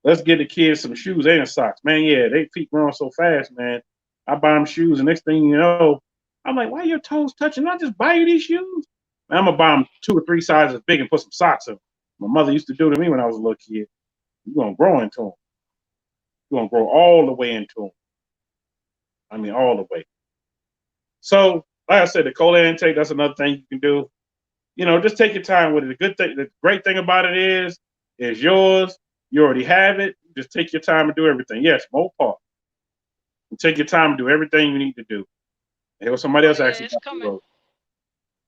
Let's get the kids some shoes and socks. Man, yeah, they feet growing so fast, man. I buy them shoes, and next thing you know, I'm like, why are your toes touching? I just buy you these shoes. Man, I'm going to buy them 2 or 3 sizes big and put some socks in them. My mother used to do to me when I was a little kid. You're going to grow into them. You're going to grow all the way into them. I mean, all the way. So, like I said, the cola intake, that's another thing you can do. You know, just take your time with it. The great thing about it is yours. You already have it. Just take your time and do everything. Yes, Mopar. Take your time and do everything you need to do. There was somebody else actually.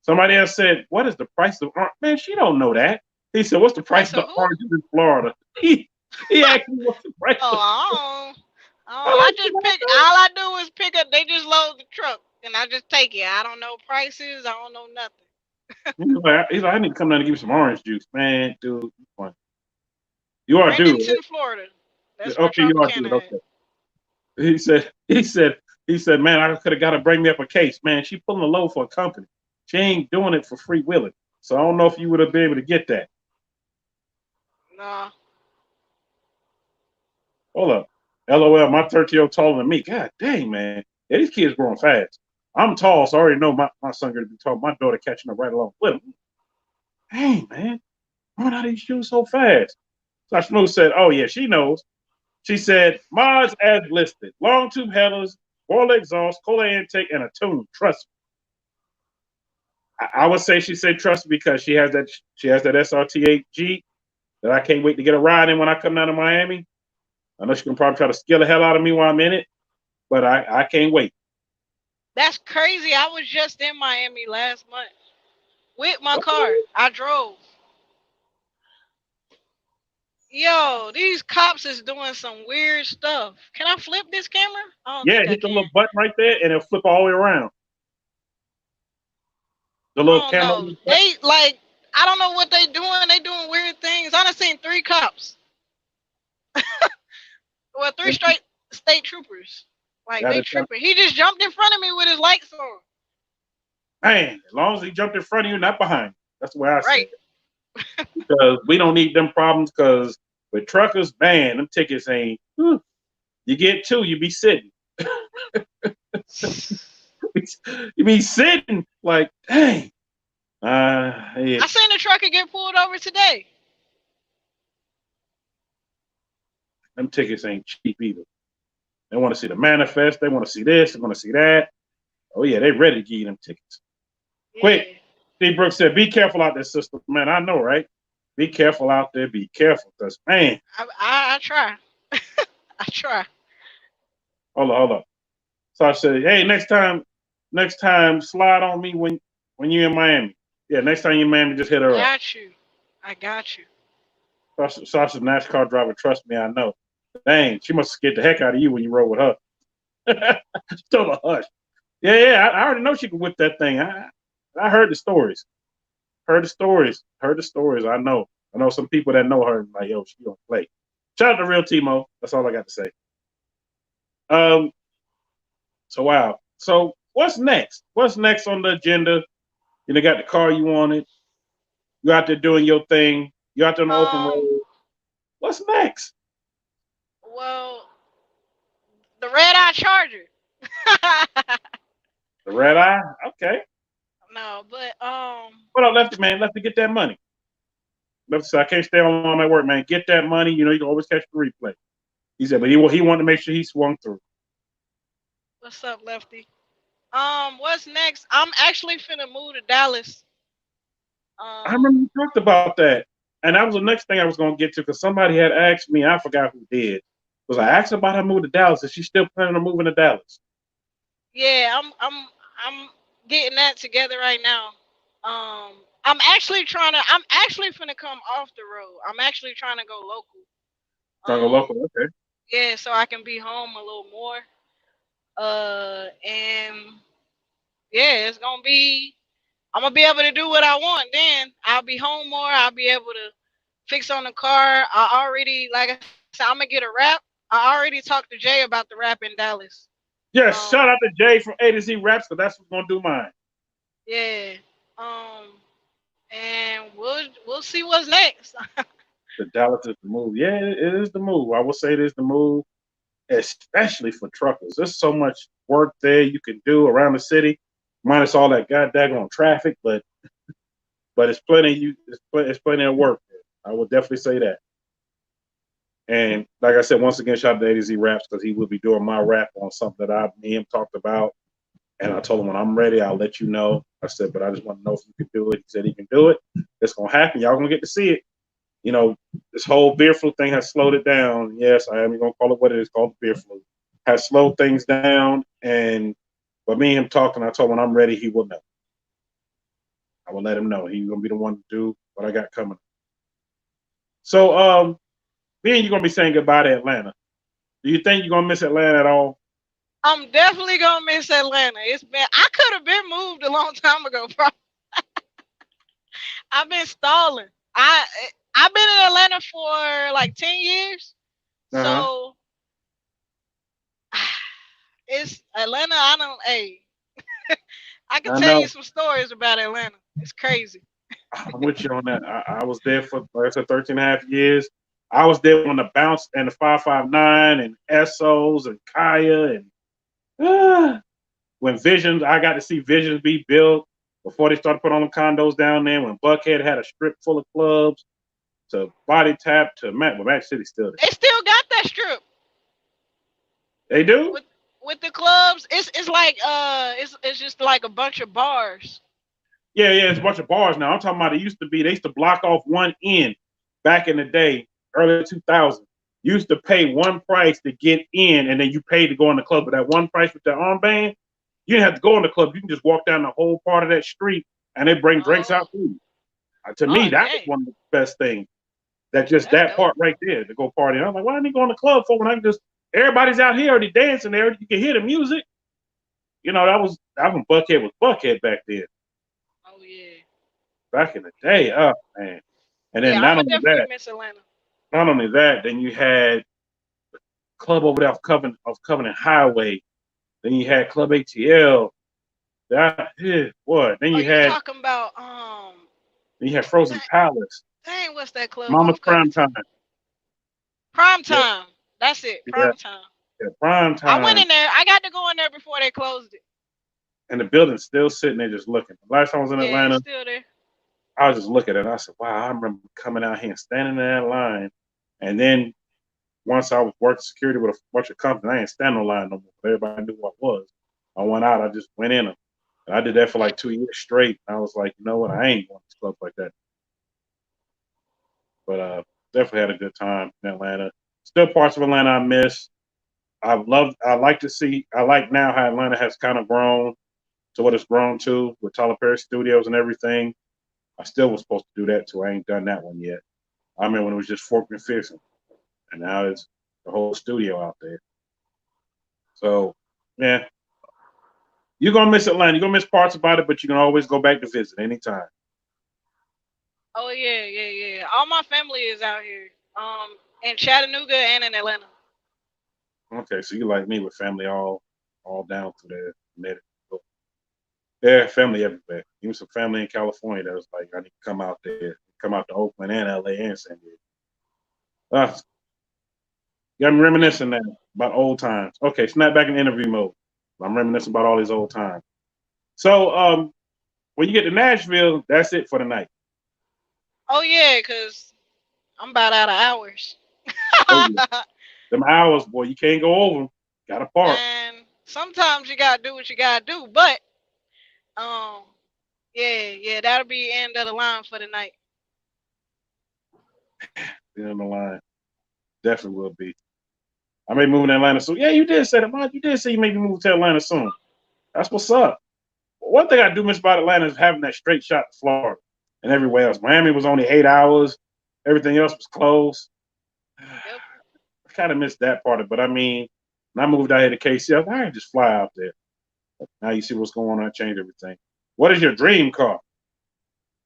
Somebody else said, what is the price of orange? Man, she don't know that. He said, what's the price of oranges in Florida? He asked me what's the price of I just pick. All I do is pick up. They just load the truck, and I just take it. I don't know prices. I don't know nothing. He's like, I need to come down and give you some orange juice, man, dude. You are dude. In Florida. That's okay, you are dude. Okay. He said, man, I could have got to bring me up a case, man. She pulling a load for a company. She ain't doing it for free willing. So I don't know if you would have been able to get that. Nah. Hold up. LOL, my 30-year-old taller than me. God dang, man. Yeah, these kids growing fast. I'm tall, so I already know my son going to be tall. My daughter catching up right along with him. Dang, man. Run out of these shoes so fast. Sasha Moose said, oh, yeah, she knows. She said, mods as listed. Long tube headers, boiler exhaust, cola intake, and a tune. Trust me. I would say she said trust me because she has that SRT8 Jeep that I can't wait to get a ride in when I come down to Miami. I know she can probably try to scare the hell out of me while I'm in it, but I can't wait. That's crazy. I was just in Miami last month with my car. I drove. Yo, these cops is doing some weird stuff. Can I flip this camera? Yeah, hit the little button right there, and it'll flip all the way around. The little camera. No. They I don't know what they doing. They doing weird things. I done seen 3 cops. Well, 3 straight state troopers. They tripping. He just jumped in front of me with his lights on. Man, as long as he jumped in front of you, not behind you. That's the way I see it. Because we don't need them problems. Because with truckers, man, them tickets ain't. You get 2, you be sitting. You be sitting like, dang. Yeah. I seen a trucker get pulled over today. Them tickets ain't cheap either. They want to see the manifest. They want to see this. They want to see that. Oh, yeah, they ready to give you them tickets. Yeah. Quick. D. Brooks said, be careful out there, sister. Man, I know, right? Be careful out there. Be careful. Because, man. I try. I try. Hold on. So I said, hey, next time, slide on me when you're in Miami. Yeah, next time you're in Miami, just hit her up. I got you. Sasha NASCAR driver, trust me, I know. Dang, she must have scared the heck out of you when you rode with her. Told her hush. Yeah, I already know she can whip that thing. I heard the stories. Heard the stories. Heard the stories. I know. I know some people that know her and like, yo, she don't play. Shout out to Real Timo. That's all I got to say. Um. So wow. So what's next? What's next on the agenda? You know, got the car you wanted. You out there doing your thing. You out there on the open Um, road. What's next? well, the red eye charger. The red eye. Okay. No, but What up, Lefty man? Lefty, get that money. Lefty said, I can't stay on my work, man. Get that money. You know, you can always catch the replay. He said, but he wanted to make sure he swung through. what's up, Lefty? What's next? I'm actually finna move to Dallas. I remember Um, you talked about that. And that was the next thing I was going to get to because somebody had asked me, I forgot who did. Was I asked about her move to Dallas? Is she still planning on moving to Dallas? yeah, I'm getting that together right now. I'm actually finna come off the road. I'm actually trying to go local. Trying to go Um, local. Okay. yeah, so I can be home a little more. And yeah, it's gonna be. I'm gonna be able to do what I want. Then I'll be home more. I'll be able to fix on the car. I already, like I said, I'm gonna get a wrap. I already talked to Jay about the wrap in Dallas. Yes, Um, shout out to Jay from A to Z Raps because that's what's going to do mine. yeah. And we'll see what's next. The Dallas is the move. Yeah, it is the move. I will say it is the move, especially for truckers. There's so much work there you can do around the city, minus all that goddamn traffic, but it's plenty of work there. I would definitely say that. And like I said, once again, shout out to A to Z Raps because he will be doing my rap on something that me and him talked about. And I told him when I'm ready, I'll let you know. I said, but I just want to know if you can do it. He said he can do it. It's gonna happen. Y'all gonna get to see it. You know, this whole beer flu thing has slowed it down. Yes, I am gonna call it what it is, called beer flu. Has slowed things down. And but me and him talking, I told him when I'm ready, he will know. I will let him know. He's gonna be the one to do what I got coming. So me and you gonna be saying goodbye to Atlanta. Do you think you're gonna miss Atlanta at all? I'm definitely gonna miss Atlanta. I could have been moved a long time ago, bro. I've been stalling. I've been in Atlanta for like 10 years, Uh-huh. so it's Atlanta. I don't. Hey, I can I tell know. you some stories about Atlanta. It's crazy. I'm with you on that. I was there for, like I said, 13 and a half years. I was there when the Bounce and the 559 and Essos and Kaya and when Visions, I got to see Visions be built before they started putting on the condos down there. When Buckhead had a strip full of clubs, to Body Tap to Match City still there. They still got that strip They do? with the clubs. It's like it's just like a bunch of bars. Yeah, it's a bunch of bars now. I'm talking about it used to be, they used to block off one end back in the day, early 2000. You used to pay one price to get in, and then you paid to go in the club. But that one price with the armband, you didn't have to go in the club. You can just walk down the whole part of that street, and they bring drinks Oh, out to you. To me, that was dang, one of the best things. That just that's that dope. part right there to go party. I'm like, why didn't he go in the club for when I can just everybody's out here already dancing there? You can hear the music. You know, that when Buckhead was Buckhead back then. Oh yeah, Back in the day, oh man. And then yeah. I'm gonna definitely miss Atlanta. not only that, then you had club over there off Covenant Highway. Then you had Club ATL. That what? Oh, you talking about Then you had Frozen dang, Palace. dang, what's that club Mama's off Prime Covington? Time. Prime Yeah, time. That's it. yeah, Prime time. yeah, Prime I went Time. in there. I got to go in there before they closed it. And the building's still sitting there just looking. Last time I was in Yeah, it's Atlanta, still there. I was just looking at it. I said, wow, I remember coming out here and standing in that line. And then once I was working security with a bunch of companies, I ain't standing no line no more. Everybody knew what I was. I went out, I just went in them. And I did that for like 2 years straight. And I was like, you know what? I ain't going to clubs like that. But definitely had a good time in Atlanta. Still parts of Atlanta I miss. I like now how Atlanta has kind of grown to what it's grown to with Tyler Perry Studios and everything. I still was supposed to do that too. I ain't done that one yet. I remember when it was just Fork and Fishing, and now it's the whole studio out there. So, yeah, you're gonna miss Atlanta. You're gonna miss parts about it, but you can always go back to visit anytime. Oh yeah. All my family is out here. In Chattanooga and in Atlanta. Okay, so you like me with family all down through there. Yeah, family everywhere. Even some family in California that was like, I need to come out there, come out to Oakland and LA and San Diego. Yeah, I'm reminiscing now about old times. Okay, snap back in interview mode. I'm reminiscing about all these old times. So, when you get to Nashville, that's it for the night. Oh yeah, cause I'm about out of hours. Oh, yeah. Them hours, boy, you can't go over them. Got to park. And sometimes you gotta do what you gotta do, but um, yeah, that'll be end of the line for the night. Be on the line. Definitely will be. I may move to Atlanta soon. Yeah, you did say that, Mike. You did say you may be moving to Atlanta soon. That's what's up. One thing I do miss about Atlanta is having that straight shot to Florida and everywhere else. Miami was only 8 hours. Everything else was close. Yep. I kind of missed that part of it. But I mean, when I moved out here to KC, I can just fly out there. Now you see what's going on. Change everything. What is your dream car?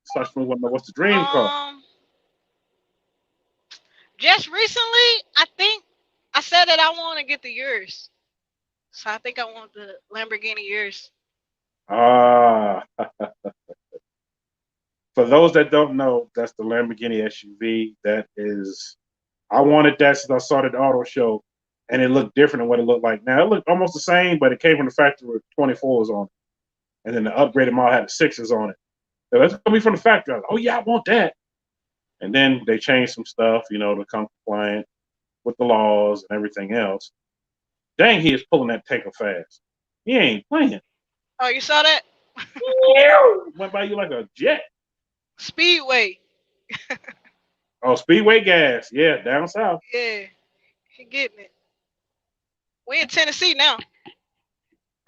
Such want to know what's the dream car? Just recently, I think I said that I want to get the yours. So I think I want the Lamborghini yours. Ah, for those that don't know, that's the Lamborghini SUV. That is, I wanted that since I saw it at the auto show, and it looked different than what it looked like now. It looked almost the same, but it came from the factory with 24s on it, and then the upgraded model had the 6s on it. So that's gonna be from the factory. I was like, oh yeah, I want that. And then they changed some stuff, to come compliant with the laws and everything else. Dang, he is pulling that tanker fast. He ain't playing. Oh, you saw that? Went by you like a jet. Speedway. Oh, Speedway gas. Yeah, down south. Yeah, he getting it. We in Tennessee now.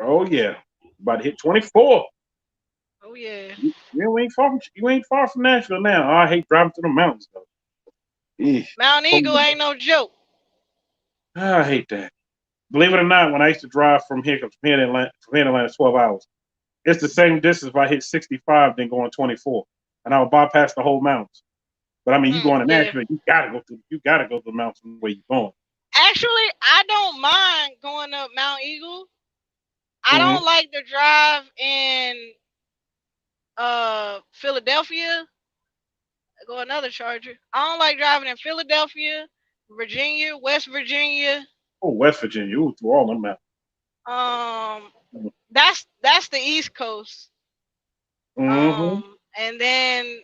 Oh yeah, about to hit 24. Oh yeah. You ain't far from Nashville now. Oh, I hate driving through the mountains though. Eesh. Mount Eagle ain't no joke. I hate that. Believe it or not, when I used to drive from here to Atlanta 12 hours, it's the same distance if I hit 65 than going 24, and I would bypass the whole mountains. But I mean, you going to Yeah. Nashville, you gotta go to the mountains where you're going. Actually, I don't mind going up Mount Eagle. I Mhm. don't like the drive in Philadelphia. Go another Charger. I don't like driving in Philadelphia, Virginia, West Virginia. Oh, West Virginia, ooh, through all them Um, mountains. that's the East Coast. Mm-hmm. And then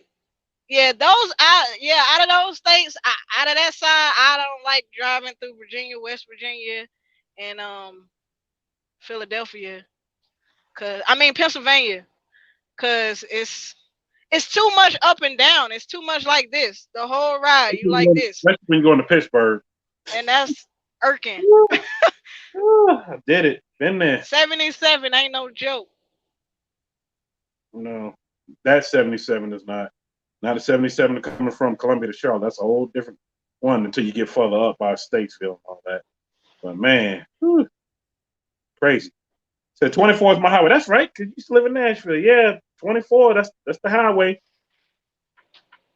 out of those states, out of that side, I don't like driving through Virginia, West Virginia, and Philadelphia. Pennsylvania, cause it's too much up and down. It's too much like this. The whole ride, you like this, Especially when you're going to Pittsburgh. and that's irking. I did it. Been there. 77 ain't no joke. No, that 77 is not a 77 coming from Columbia to Charlotte. That's a whole different one until you get further up by Statesville and all that. But man, crazy. So 24 is my highway. That's right, because you used to live in Nashville. Yeah, 24, that's the highway.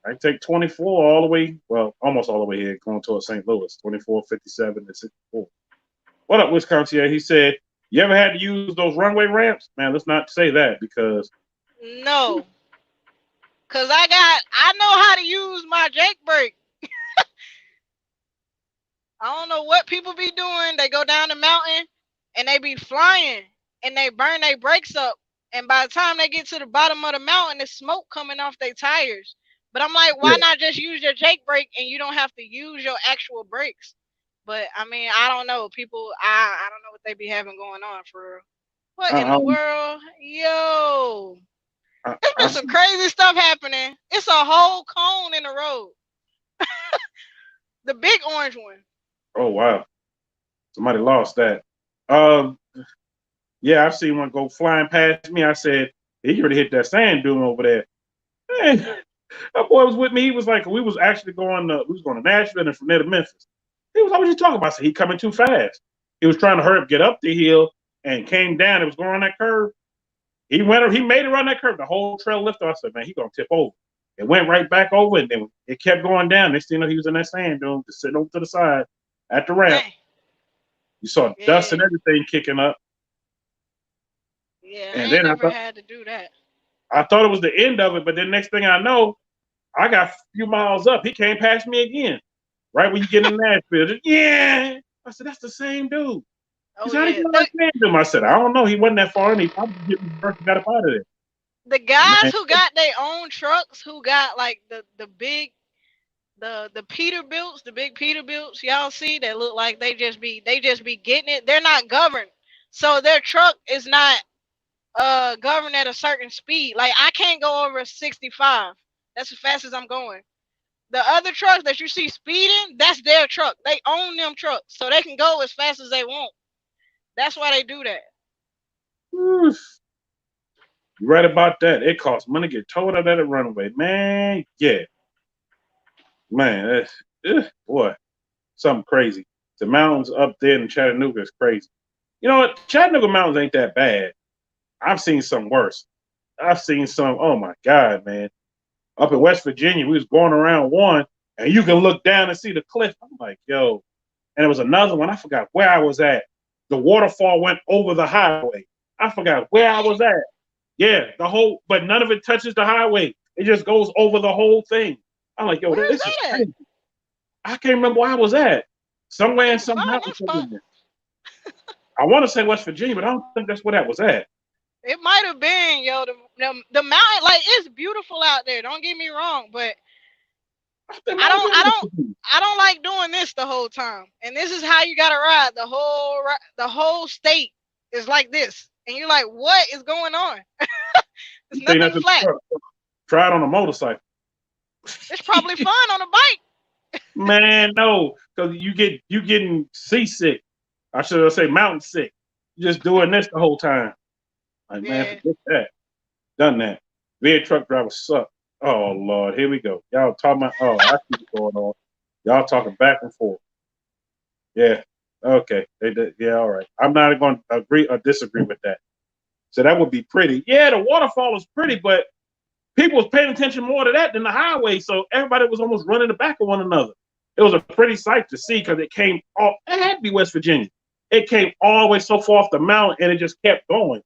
I take 24 all the way, well, almost all the way here, going towards St. Louis, 24, 57, and 64. What up, Wisconsin? He said, you ever had to use those runway ramps? Man, let's not say that because No, cause I know how to use my Jake brake. I don't know what people be doing. They go down the mountain and they be flying and they burn their brakes up. And by the time they get to the bottom of the mountain, there's smoke coming off their tires. But I'm like, why not just use your Jake brake and you don't have to use your actual brakes? But I mean, I don't know. People, I don't know what they be having going on for real. What in the world? Yo. There's been some crazy stuff happening. It's a whole cone in the road. The big orange one. oh wow, somebody lost that. Yeah, I've seen one go flying past me. I said, he already hit that sand dune over there. Man, That boy was with me. He was like, we was actually going to Nashville and from there to Memphis. He was like, what you talking about? I said, he coming too fast. He was trying to hurry up, get up the hill, and came down. It was going on that curve. He made it around that curve. The whole trail lifted. I said, man, he gonna tip over. It went right back over, and then it kept going down. Next thing you know, he was in that sand dune, just sitting over to the side at the ramp. Dang. You saw dust and everything kicking up. Yeah, And I then never had to do that. I thought it was the end of it, but then next thing I know, I got a few miles up. He came past me again. Right when you get in Nashville. Just, yeah. I said, that's the same dude. He said, how did you know that same dude? I said, I don't know. He wasn't that far in. He probably got up out of there. The guys who got their own trucks, who got like the big the Peterbilts, the big Peterbilts, y'all see that look like they just be getting it. They're not governed. So their truck is not governed at a certain speed. Like I can't go over 65. That's as fast as I'm going. The other trucks that you see speeding, that's their truck. They own them trucks, so they can go as fast as they want. That's why they do that. You're right about that. It costs money to get towed out at a runaway. Man, yeah. Man, that's, boy, something crazy. The mountains up there in Chattanooga is crazy. You know what? Chattanooga mountains ain't that bad. I've seen some worse. I've seen some, oh my God, man. Up in West Virginia, we was going around one, and you can look down and see the cliff. I'm like, yo. And there was another one. I forgot where I was at. The waterfall went over the highway. I forgot where I was at. Yeah, but none of it touches the highway. It just goes over the whole thing. I'm like, yo, this is crazy. I can't remember where I was at. Somewhere in some mountain. I want to say West Virginia, but I don't think that's where that was at. It might have been, yo, the mountain, like it's beautiful out there. Don't get me wrong, but I don't like doing this the whole time. And this is how you gotta ride. The whole state is like this, and you're like, what is going on? It's nothing flat. Try it on a motorcycle. It's probably fun on a bike. Man, no, because you getting seasick. I should say mountain sick. You're just doing this the whole time. Like, man, forget that. Done that. Red truck drivers suck. Oh, Lord, here we go. Y'all talking about, I see what's going on. Y'all talking back and forth. Yeah, okay. Yeah, all right. I'm not going to agree or disagree with that. So that would be pretty. Yeah, the waterfall is pretty, but people was paying attention more to that than the highway, so everybody was almost running the back of one another. It was a pretty sight to see because it had to be West Virginia. It came all the way so far off the mountain, and it just kept going.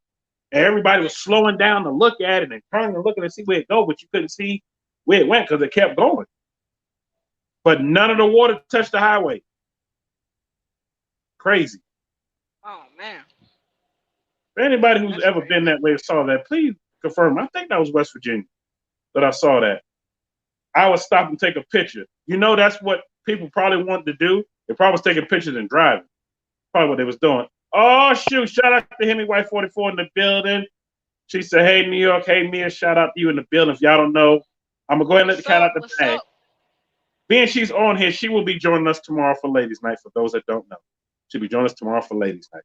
And everybody was slowing down to look at it and turning and looking to see where it go, but you couldn't see where it went because it kept going. But none of the water touched the highway. Crazy. Oh, man. For anybody who's ever been that way and saw that, please confirm. I think that was West Virginia that I saw that. I would stop and take a picture. You know, that's what people probably wanted to do. They probably was taking pictures and driving. Probably what they was doing. Oh, shoot. Shout out to Hemi-Wife44 in the building. She said, hey, New York. Hey, Mia. Shout out to you in the building. If y'all don't know, I'm going to go ahead and let the cat out the bag. Being she's on here, she will be joining us tomorrow for Ladies Night, for those that don't know. She'll be joining us tomorrow for Ladies Night.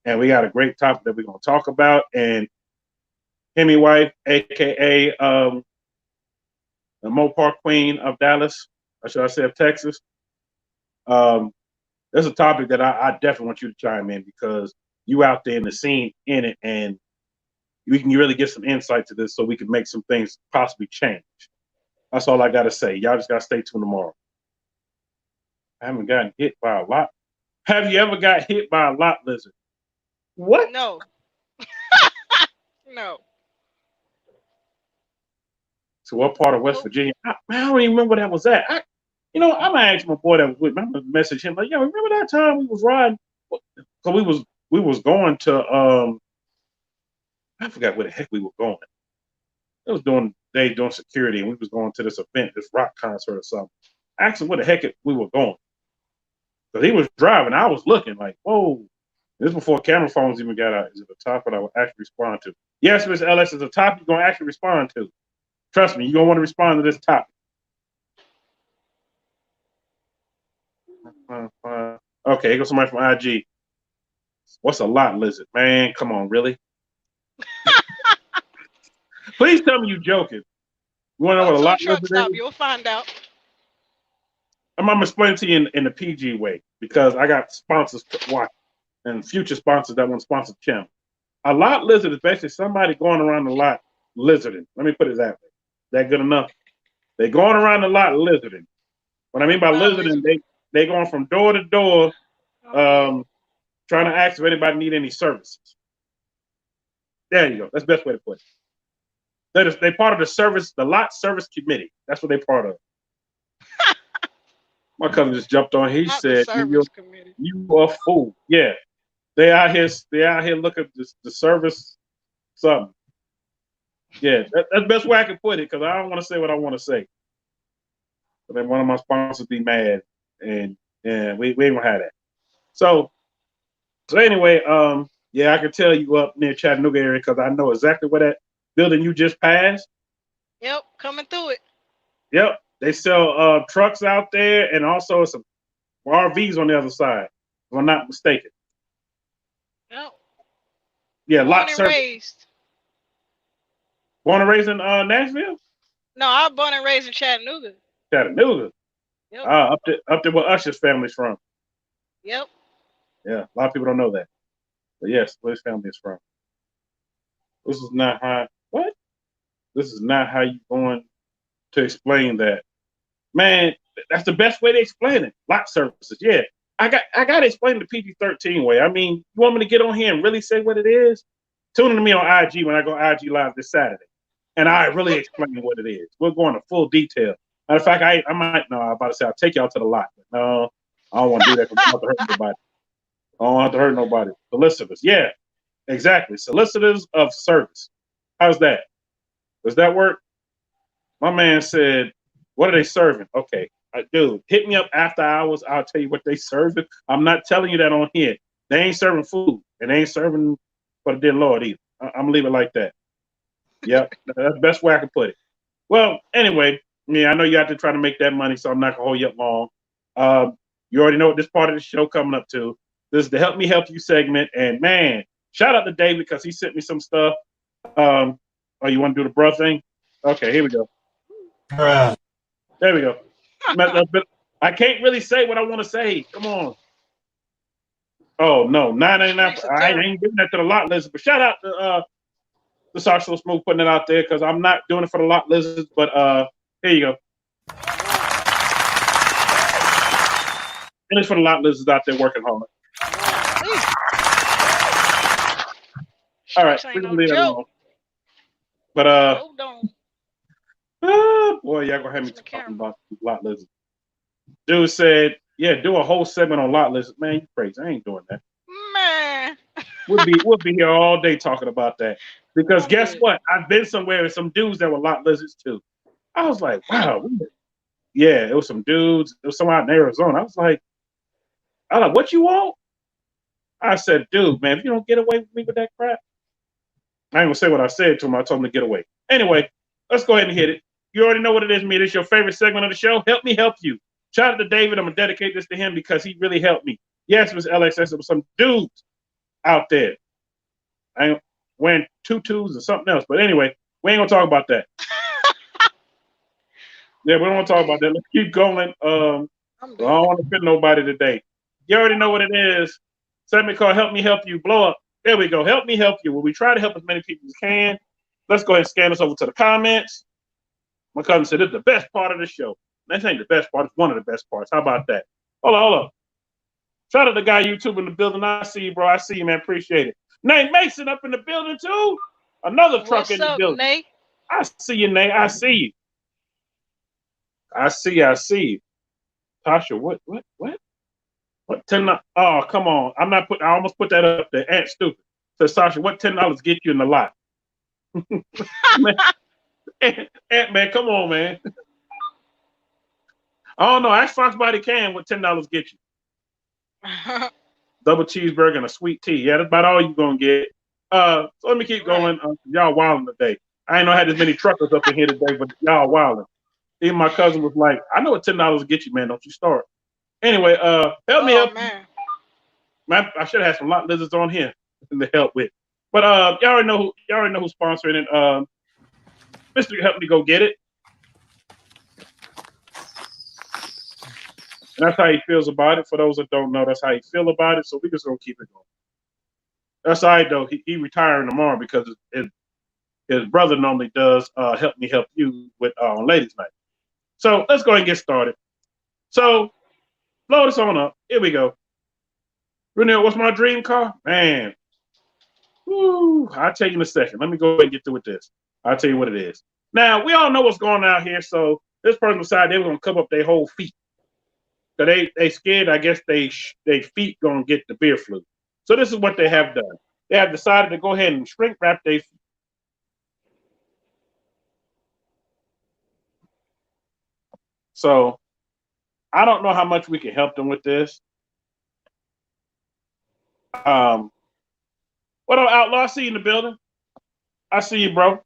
And we got a great topic that we're going to talk about. And Hemi-Wife, a.k.a. the Mopar Queen of Dallas, or should I say of Texas. There's a topic that I definitely want you to chime in because you out there in the scene in it, and we can really get some insight to this so we can make some things possibly change. That's all I got to say. Y'all just got to stay tuned tomorrow. I haven't gotten hit by a lot. Have you ever got hit by a lot lizard? What? No. No. So what part of West Virginia? I don't even remember where that was at. I'm gonna ask my boy that was with me. I'm gonna message him like, yo, remember that time we was riding? So we was going to I forgot where the heck we were going. It was doing security, and we was going to this event, this rock concert or something. I asked him where the heck we were going. Because he was driving. I was looking like, whoa. This before camera phones even got out. Is it a topic I would actually respond to? Yes, Miss LS, is a topic you're going to actually respond to. Trust me, you're going to want to respond to this topic. Okay, here goes somebody from IG. What's a lot lizard? Man, come on, really? Please tell me you're joking. You want to know Go what a to a lot truck lizard stop. is? You'll find out. I'm gonna explain to you in the PG way because I got sponsors watching and future sponsors that want to sponsor the channel. A lot lizard is basically somebody going around the lot lizarding. Let me put it that way. That good enough? They going around the lot lizarding. What I mean by Lot lizarding, lizard. they going from door to door, Oh, trying to ask if anybody need any services. There you go. That's the best way to put it. They part of the service, the lot service committee. That's what they part of. My cousin just jumped on. He not the said, service committee. "You a fool." Yeah, they out here. They out here looking at the service something. Yeah, that's the best way I can put it because I don't want to say what I want to say. But then one of my sponsors be mad, and we ain't gonna have that. So anyway, yeah, I can tell you up near Chattanooga area because I know exactly where that building you just passed. Yep, coming through it. Yep, they sell trucks out there and also some RVs on the other side, if I'm not mistaken. Yep. Yeah, Born lot and service. raised. Born and raised in Nashville? No, I was born and raised in Chattanooga. Chattanooga. Yep. Up there where Usher's family's from. Yep. Yeah, a lot of people don't know that. But yes, where his family is from. This is not how what? This is not how you going to explain that. Man, that's the best way to explain it. Lot services. Yeah. I gotta explain the PG-13 way. I mean, you want me to get on here and really say what it is? Tune in to me on IG when I go IG live this Saturday. And I really explain what it is. We're going to full detail. Matter of fact, I might no, I'm about to say I'll take y'all to the lot. But no, I don't want to do that because I don't want to hurt nobody. I don't want to hurt nobody. Solicitors. Yeah, exactly. Solicitors of service. How's that? Does that work? My man said, what are they serving? Okay. Dude, hit me up after hours. I'll tell you what they serving. I'm not telling you that on here. They ain't serving food. And they ain't serving for the dear Lord either. I'm going to leave it like that. Yep. That's the best way I can put it. Well, anyway, yeah, I know you have to try to make that money, so I'm not going to hold you up long. You already know what this part of the show coming up to. This is the Help Me Help You segment. And, man, shout out to David because he sent me some stuff. Oh, you want to do the bruh thing? Okay, here we go. There we go. I can't really say what I want to say. Come on. Oh no, $9.99. I ain't giving that to the lot lizard. But shout out to the Social Smooth putting it out there because I'm not doing it for the lot lizards. But here you go. And it's for the lot lizards out there working hard. All right, we can leave that alone. But oh boy, y'all gonna have me talking about lot lizards. Dude said, yeah, do a whole segment on lot lizards. Man, you crazy. I ain't doing that. Man. We'll be here all day talking about that. Because guess what? I've been somewhere with some dudes that were lot lizards too. I was like, wow. Yeah, it was some dudes. It was someone out in Arizona. I was like, what you want? I said, dude, man, if you don't get away with me with that crap. I ain't gonna say what I said to him. I told him to get away. Anyway, let's go ahead and hit it. You already know what it is, me. This is your favorite segment of the show. Help me help you. Shout out to David. I'm gonna dedicate this to him because he really helped me. Yes, it was LXS. It was some dudes out there. I ain't wearing tutus or something else. But anyway, we ain't gonna talk about that. Yeah, we don't want to talk about that. Let's keep going. I don't want to fit nobody today. You already know what it is. Segment called Help Me Help You. Blow up. There we go. Help me help you. Well, we try to help as many people as can. Let's go ahead and scan us over to the comments. My cousin said, this is the best part of the show. This ain't the best part. It's one of the best parts. How about that? Hold on. Shout out to the guy YouTube in the building. I see you, bro. I see you, man. Appreciate it. Nate Mason up in the building, too. Another truck in the building. Nate? I see you, Nate. I see you. I see you. Tasha, what? What $10? Oh, come on. I almost put that up there. Aunt Stupid. Says Tasha, what $10 get you in the lot? Aunt, man, come on, man. Oh no, ask Foxbody Can what $10 get you. Double cheeseburger and a sweet tea. Yeah, that's about all you're gonna get. So let me keep going. Y'all wilding today. I ain't know I had as many truckers up in here today, but y'all wilding. Even my cousin was like, I know what $10 get you, man. Don't you start. Anyway, help me help. Man, I should have had some lot lizards on here to help with. But y'all already know who's sponsoring it. Mr. Help Me Go Get It. And that's how he feels about it. For those that don't know, that's how he feel about it. So we just gonna keep it going. That's all right though. He retiring tomorrow because his brother normally does help me help you with on ladies' night. So let's go ahead and get started. So load us on up. Here we go. Renee, what's my dream car? Man, woo, I'll tell you in a second. Let me go ahead and get through with this. I'll tell you what it is. Now, we all know what's going on out here. So this person decided they were going to cover up their whole feet. So they scared, I guess, they feet going to get the beer flu. So this is what they have done. They have decided to go ahead and shrink wrap their feet. So I don't know how much we can help them with this. What up, Outlaw? I see you in the building. I see you, bro.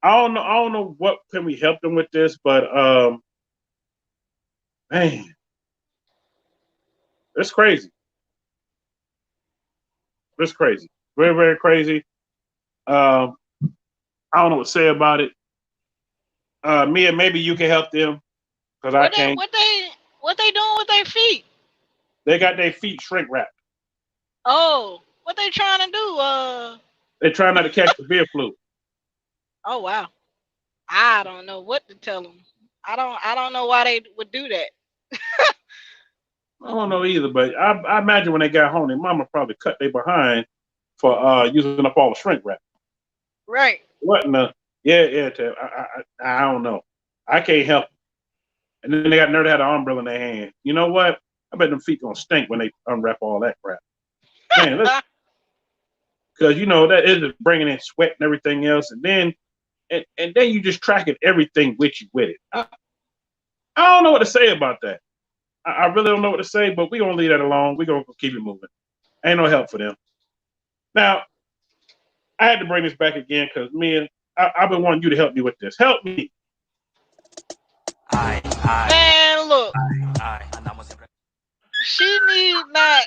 I don't know what can we help them with this, but man, it's crazy. It's crazy. Very, very crazy. I don't know what to say about it. Mia, maybe you can help them because I can't. What they doing with their feet? They got their feet shrink wrapped. Oh, what they trying to do? They're trying not to catch the beer flu. Oh wow. I don't know what to tell them. I don't know why they would do that. I don't know either, but I imagine when they got home, their mama probably cut their behind for using up all the shrink wrap. Right. What in the Tab, I don't know. I can't help them. And then they got nerve to have an umbrella in their hand. You know what? I bet them feet gonna stink when they unwrap all that crap. Man, because you know that is bringing in sweat and everything else, and then you just tracking everything with you with it. I don't know what to say about that. I really don't know what to say, but we're gonna leave that alone. We're gonna keep it moving. Ain't no help for them. Now, I had to bring this back again because I've been wanting you to help me with this. Help me. Man, look. She need not.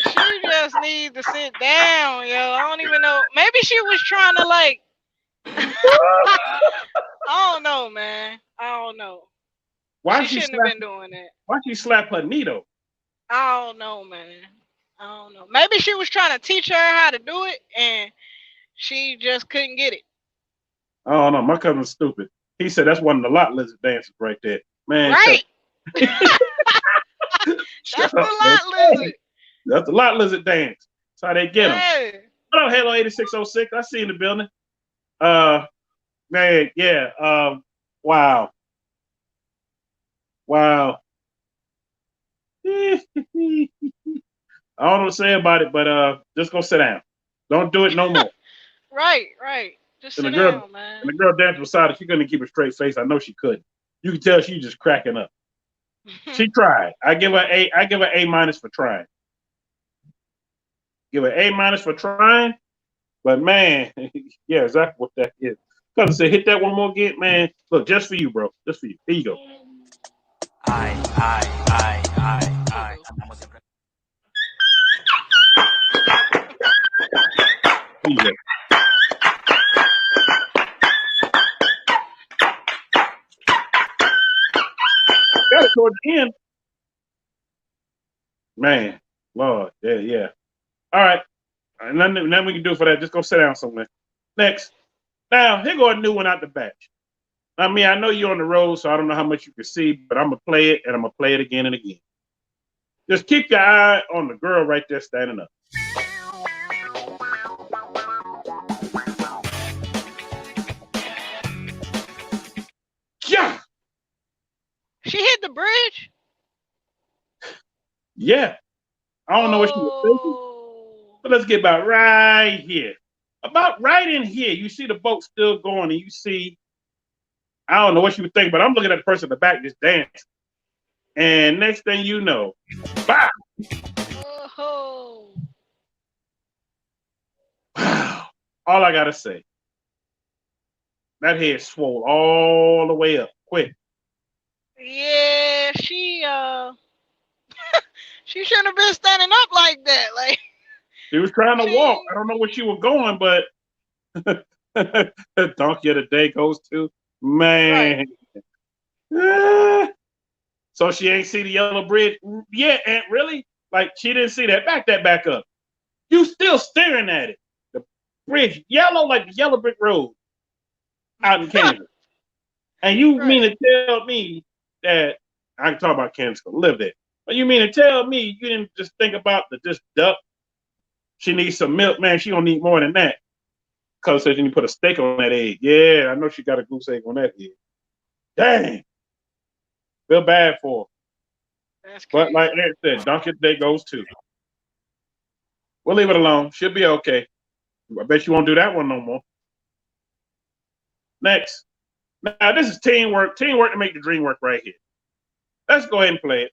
She just need to sit down, yo. I don't even know. Maybe she was trying to like. I don't know, man. I don't know. She shouldn't have been doing that. Why she slap her knee though? I don't know, man. I don't know. Maybe she was trying to teach her how to do it, and she just couldn't get it. I don't know. My cousin's stupid. He said that's one of the lot lizard dances right there. Man, right. That's the lot lizard. That's the lot lizard dance. That's how they get them. Hey. What up, Halo 8606? I see you in the building. Man, yeah. Wow. I don't know what to say about it, but just go sit down. Don't do it no more. Right. Just sit down, man. And the girl danced beside her. She couldn't keep a straight face. I know she couldn't. You can tell she just cracking up. She tried. I give her A- for trying. Give her A- for trying. But man, yeah, exactly what that is. Cousin said, hit that one more again, man. Look, just for you, bro. Just for you. Here you go. Here you go. Got it towards the end. Man, Lord, yeah. All right. Nothing we can do for that. Just go sit down somewhere. Next. Now, here go a new one out the batch. I mean, I know you're on the road, so I don't know how much you can see, but I'm going to play it, and I'm going to play it again and again. Just keep your eye on the girl right there standing up. Yeah! She hit the bridge? Yeah. I don't know what she was thinking, but let's get about right here. About right in here, you see the boat still going, and you see, I don't know what she was thinking, but I'm looking at the person in the back just dancing. And next thing you know, bam! Oh. Wow. All I got to say, that head swole all the way up quick. Yeah, she she shouldn't have been standing up like that. Like she was trying to walk. I don't know where she was going, but donkey of the day goes to. Man. Right. So she ain't see the yellow bridge yet, Aunt, really? Like, she didn't see that. Back that back up. You still staring at it. The bridge yellow like the yellow brick road out in Kansas. And you mean to tell me that, I can talk about Kansas, live there. But you mean to tell me you didn't just think about this duck? She needs some milk, man. She don't need more than that. Cause says you need to put a steak on that egg. Yeah, I know she got a goose egg on that egg. Dang. Feel bad for her. That's But crazy. like Ed said, Donkey Day goes too. We'll leave it alone. She'll be okay. I bet you won't do that one no more. Next. Now, this is teamwork. Teamwork to make the dream work right here. Let's go ahead and play it.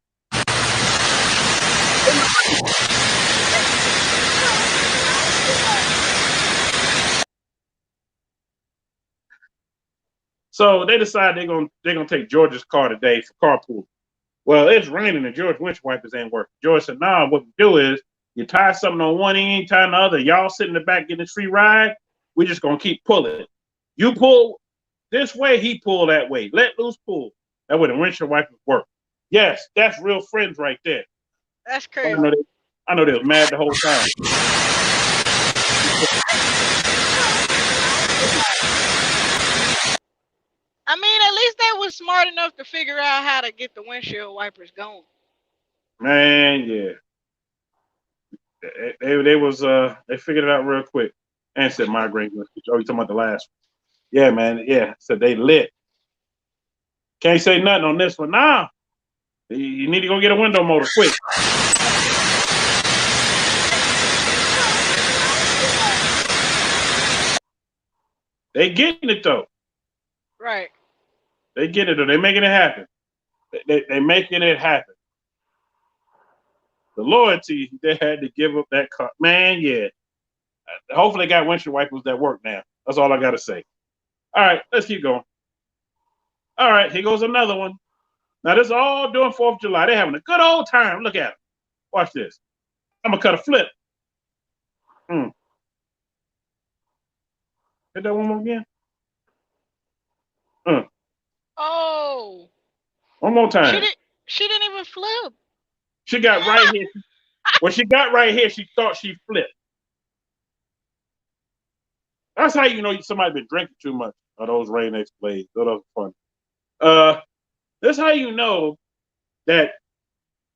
So they decide they're gonna take George's car today for carpool. Well, it's raining and George windshield wipers ain't working. George said, "Nah, what we do is you tie something on one end, tie on the other. Y'all sit in the back getting a free ride. We're just gonna keep pulling. You pull this way, he pull that way. Let loose, pull. That way the windshield wipers work." Yes, that's real friends right there. That's crazy. I know they was mad the whole time. I mean, at least they was smart enough to figure out how to get the windshield wipers going. Man, yeah. They figured it out real quick. And said migraine. Oh, you talking about the last one? Yeah, man. Yeah. So they lit. Can't say nothing on this one. Nah. You need to go get a window motor quick. They getting it though. Right. They get it though. They making it happen. They making it happen. The loyalty they had to give up that car. Man, yeah. Hopefully they got windshield wipers that work now. That's all I got to say. All right, let's keep going. All right, here goes another one. Now, this is all during 4th of July. They're having a good old time. Look at them. Watch this. I'm going to cut a flip. Hit that one more again. Oh. One more time. She didn't even flip. She got right here. When she got right here, she thought she flipped. That's how you know somebody been drinking too much of those Rain X Blades. Those are fun. That's how you know that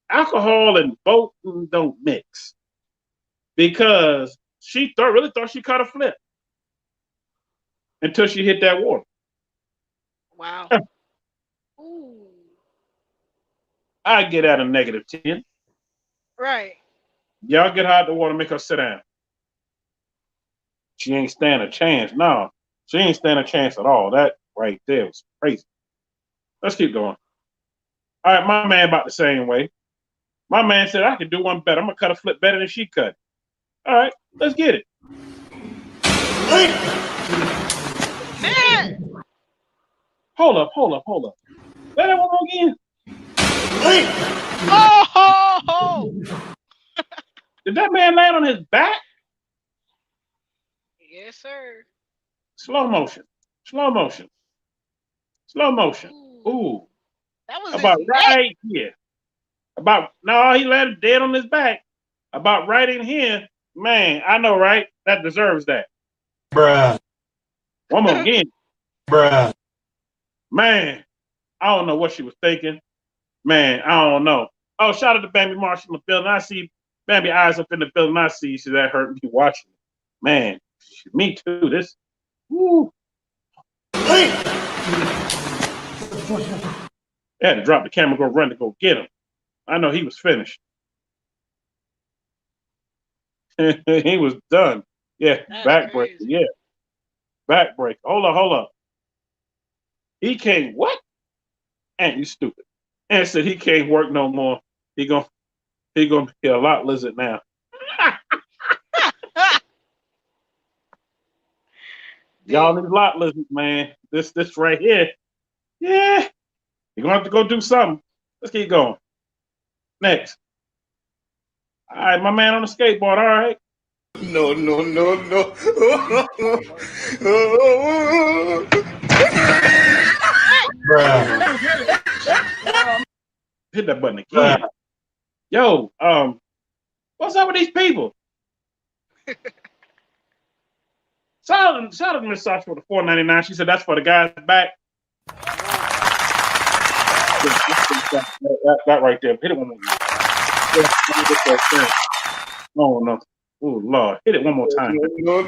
alcohol and boating don't mix. Because she really thought she caught a flip until she hit that water. Wow. Ooh. I get out of -10. Right. Y'all get her out the water, make her sit down. She ain't stand a chance. No, she ain't stand a chance at all. That right there was crazy. Let's keep going. All right, my man about the same way. My man said, I can do one better. I'm going to cut a flip better than she cut. All right, let's get it. Man. Hold up. Let that one go again. Oh! Did that man land on his back? Yes, sir. Slow motion. Ooh. That was About his right neck. here. He landed dead on his back. About right in here. Man, I know, right? That deserves that. Bruh. One more again. Bruh. Man, I don't know what she was thinking. Man, I don't know. Oh, shout out to Bambi Marshall in the building. I see Bambi eyes up in the building. I see that hurt me watching. Man, me too. This, woo. They had to drop the camera, go run to go get him. I know he was finished. He was done. Yeah, backbreaker. Yeah, backbreaker. Hold up. He can't what? And you stupid. And said he can't work no more. He gonna be a lot lizard now. Y'all need a lot lizards, man. This right here. Yeah. You're gonna have to go do something. Let's keep going. Next. All right, my man on the skateboard, all right. No. Hit that button again. Yo, what's up with these people? Shout out to Miss Sasha for the $4.99. She said that's for the guys back. That right there. Hit it one more time. Oh no. Oh Lord. Hit it one more time. No.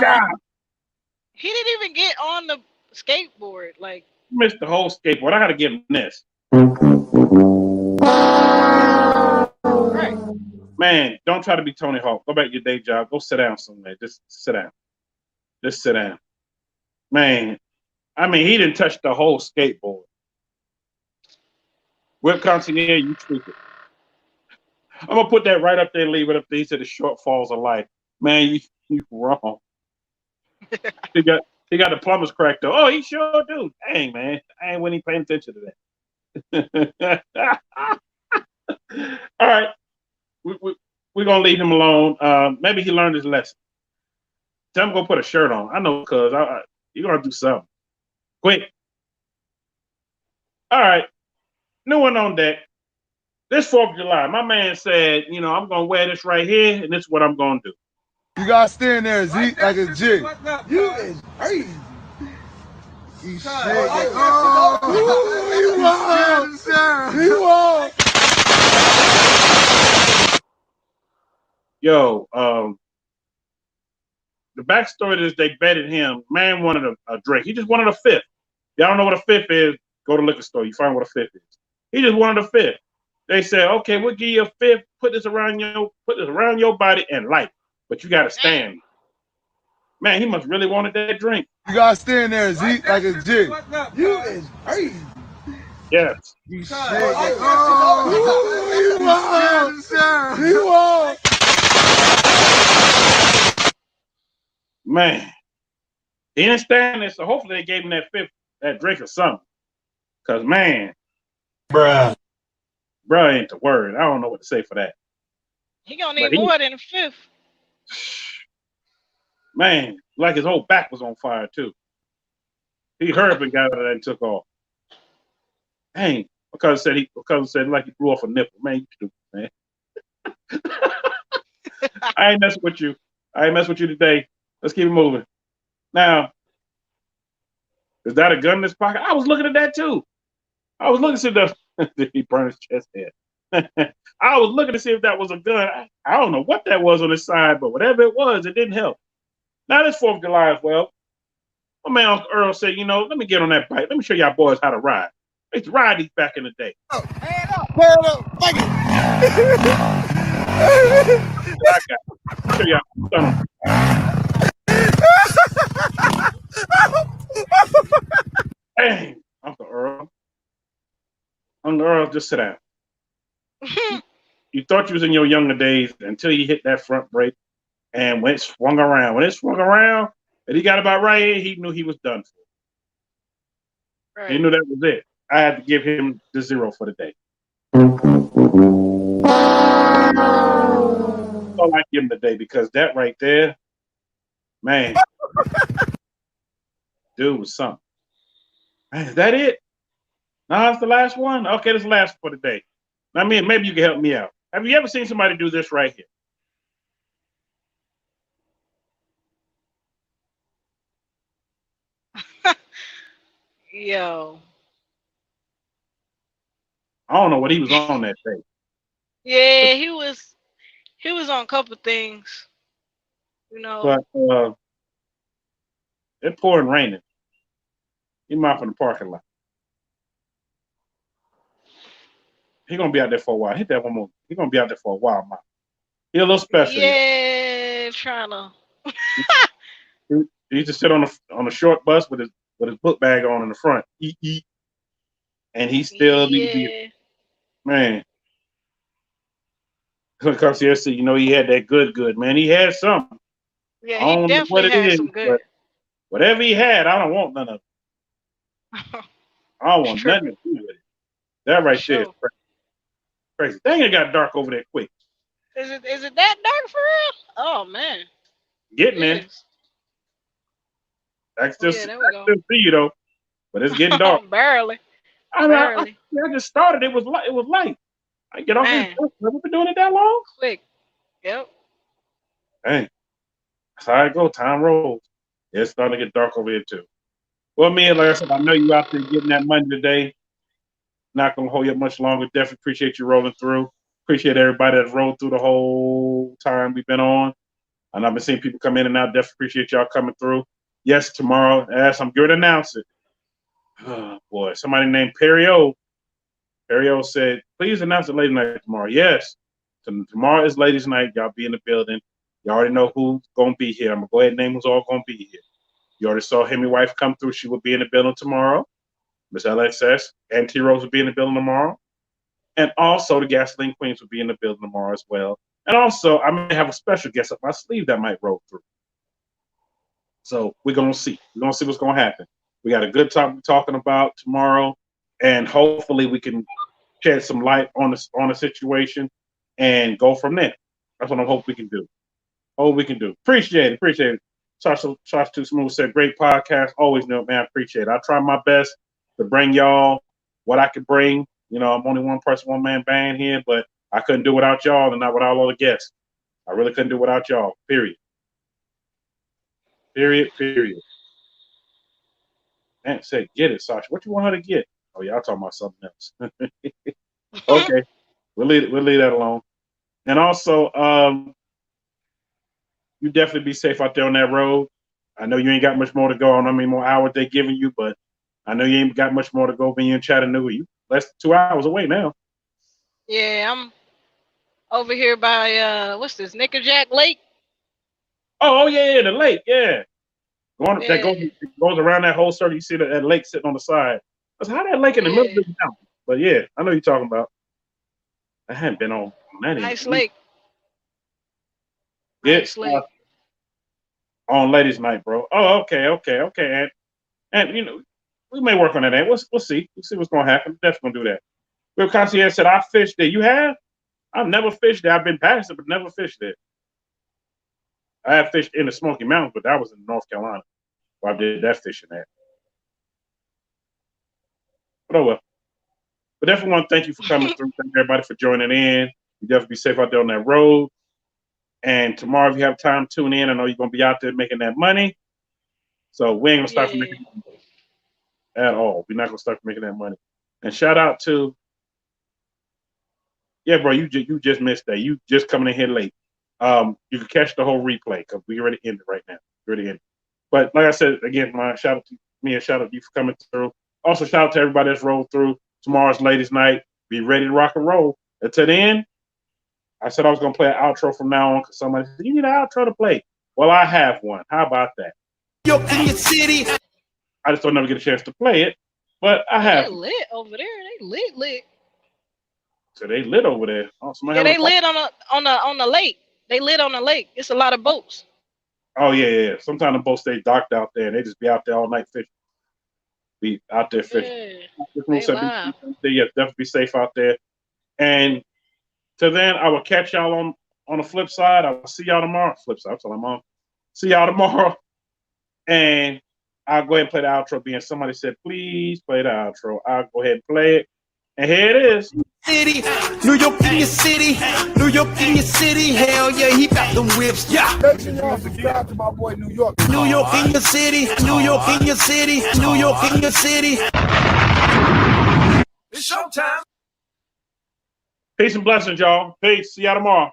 God. He didn't even get on the skateboard. Like, Missed the whole skateboard. I gotta give him this. right. Man, don't try to be Tony Hawk. Go back to your day job. Go sit down somewhere. Just sit down. Just sit down. Man, I mean, he didn't touch the whole skateboard. Whip concierge, you stupid. I'm gonna put that right up there and leave it up there. He said the shortfalls of life. Man, you wrong. he got the plumber's crack though. Oh, he sure do. Dang, man. I ain't when he paying attention to that. All right. We're gonna leave him alone. Maybe he learned his lesson. Tell him to go put a shirt on. I know, cuz you're gonna do something. Quick. All right. New one on deck. This 4th of July, my man said, I'm gonna wear this right here, and this is what I'm gonna do. You gotta stand there, Z, like a G. You is crazy. You shit. You won. Yo, the backstory is they betted him. Man wanted a drink. He just wanted a fifth. Y'all don't know what a fifth is? Go to the liquor store. You find what a fifth is. He just wanted a fifth. They said, okay, we'll give you a fifth. Put this around your body and light. But you gotta stand. Man, he must really wanted that drink. You gotta stand there, Z, like a G. You is crazy. Yes. You shit. You won. Man, he didn't stand there, so hopefully they gave him that drink or something. Cause man, bruh ain't the word. I don't know what to say for that. He gonna need more than a fifth. Man, like his whole back was on fire too. He hurried and got out of that and took off. Dang, because said like he blew off a nipple. Man, you stupid, man. I ain't messing with you. I ain't messing with you today. Let's keep it moving. Now, is that a gun in his pocket? I was looking at that too. I was looking to see if he burned his chest hair. I was looking to see if that was a gun. I don't know what that was on his side, but whatever it was, it didn't help. Now this 4th of July as well. My man Uncle Earl said, let me get on that bike. Let me show y'all boys how to ride. I used to ride these back in the day. Oh, hand up, fuck it. I got it. Show y'all. Dang, Uncle Earl. Uncle Earl, just sit down. You thought you was in your younger days until you hit that front brake and when it swung around. When it swung around and he got about right here, he knew he was done for. Right. He knew that was it. I had to give him the 0 for the day. So I give him the day because that right there, man, dude was something. Man, is that it? No, that's the last one? Okay, this is the last for the day. I mean, maybe you can help me out. Have you ever seen somebody do this right here? Yo. I don't know what he was on that day. Yeah, he was on a couple things. But it pouring raining. He mopping the parking lot. He gonna be out there for a while. Hit that one more. He gonna be out there for a while, man. He a little special. Yeah, trying to. He used to sit on a short bus with his book bag on in the front. And he still needs to be, man. Because he had that good, man. He had something. Yeah, he definitely had some good. Whatever he had, I don't want none of it. I don't want nothing to do with it. That right there is crazy. Dang, it got dark over there quick. Is it that dark for real? Oh man. Getting there. Yes. I Oh still, yeah, see, there we I go. still see you though, but it's getting dark. Barely. I mean, Barely. I just started. It was light. It was light. I get off this. Man. We've been doing it that long. Quick. Yep. Dang, that's how it go. Time rolls. It's starting to get dark over here too. Well, me and like I said, I know you out there getting that money today. Not gonna hold you up much longer. Definitely appreciate you rolling through. Appreciate everybody that's rolled through the whole time we've been on. And I've been seeing people come in and out. Definitely appreciate y'all coming through. Yes, tomorrow, as I'm going to announce it. Oh, boy, somebody named Perio. Perio said, please announce it ladies' night tomorrow. Yes, tomorrow is ladies' night. Y'all be in the building. You already know who's going to be here. I'm going to go ahead and name who's all going to be here. You already saw Hemi wife come through. She will be in the building tomorrow. Miss LXS and T-Rose will be in the building tomorrow. And also the Gasoline Queens will be in the building tomorrow as well. And also, I may have a special guest up my sleeve that might roll through. So we're going to see. We're going to see what's going to happen. We got a good topic talking about tomorrow. And hopefully we can shed some light on the situation and go from there. That's what I hope we can do. Appreciate it. Shots Too Smooth said, great podcast. Always know, man, appreciate it. I try my best to bring y'all what I could bring. You know, I'm only one person, one man band here, but I couldn't do without y'all and not without all the guests. I really couldn't do without y'all, period. And said, get it, Sasha. What you want her to get? Oh, y'all talking about something else. Okay, we'll leave that alone. And also, you definitely be safe out there on that road. I know you ain't got much more to go. I don't know how many more hours they giving you, but I know you ain't got much more to go when you're in Chattanooga. You less than 2 hours away now. Yeah, I'm over here by what's this, Nickerjack Lake? Oh yeah, the lake, yeah. That Yeah. goes around that whole circle. You see that lake sitting on the side. I said, how that lake in the middle of the mountain? But yeah, I know you're talking about. I hadn't been on that. Nice lake. Yeah, Nice lake. on ladies' night, bro. Oh, okay. And you know, we may work on that. We'll see. We'll see what's gonna happen. Definitely gonna do that. Real Concierge said, I fished there. You have? I've never fished there. I've been past it, but never fished there. I have fished in the Smoky Mountains, but that was in North Carolina where I did that fishing at. But oh well. But definitely want to thank you for coming through. Thank everybody for joining in. You definitely be safe out there on that road. And tomorrow, if you have time, tune in. I know you're going to be out there making that money. So we ain't going to start from making that money at all. We're not going to start from making that money. And shout out to, yeah, bro, you just missed that. You just coming in here late. You can catch the whole replay because we already ended right now. But like I said, again, my shout out to me and shout out to you for coming through. Also, shout out to everybody that's rolled through. Tomorrow's ladies' night. Be ready to rock and roll. Until then, I said I was going to play an outro from now on because somebody said, you need an outro to play. Well, I have one. How about that? Yo, in your city. I just don't never get a chance to play it, but I have. They lit over there. They lit. So they lit over there. Oh, Yeah, they lit on the lake. They lit on the lake. It's a lot of boats. Oh yeah. Sometimes the boats stay docked out there, and they just be out there all night fishing. Be out there fishing. Yeah, Yeah, definitely be safe out there. And till then, I will catch y'all on the flip side. I will see y'all tomorrow. Flip side, that's all I'm on. See y'all tomorrow. And I'll go ahead and play the outro. Being somebody said, please play the outro. I'll go ahead and play it. And here it is. City, New York in your city, New York in your city. Hell yeah, he got them whips. Yeah. Make sure y'all subscribe to my boy New York. New York in your city, New York in your city, New York in your city. It's showtime. Peace and blessings, y'all. Peace. See y'all tomorrow.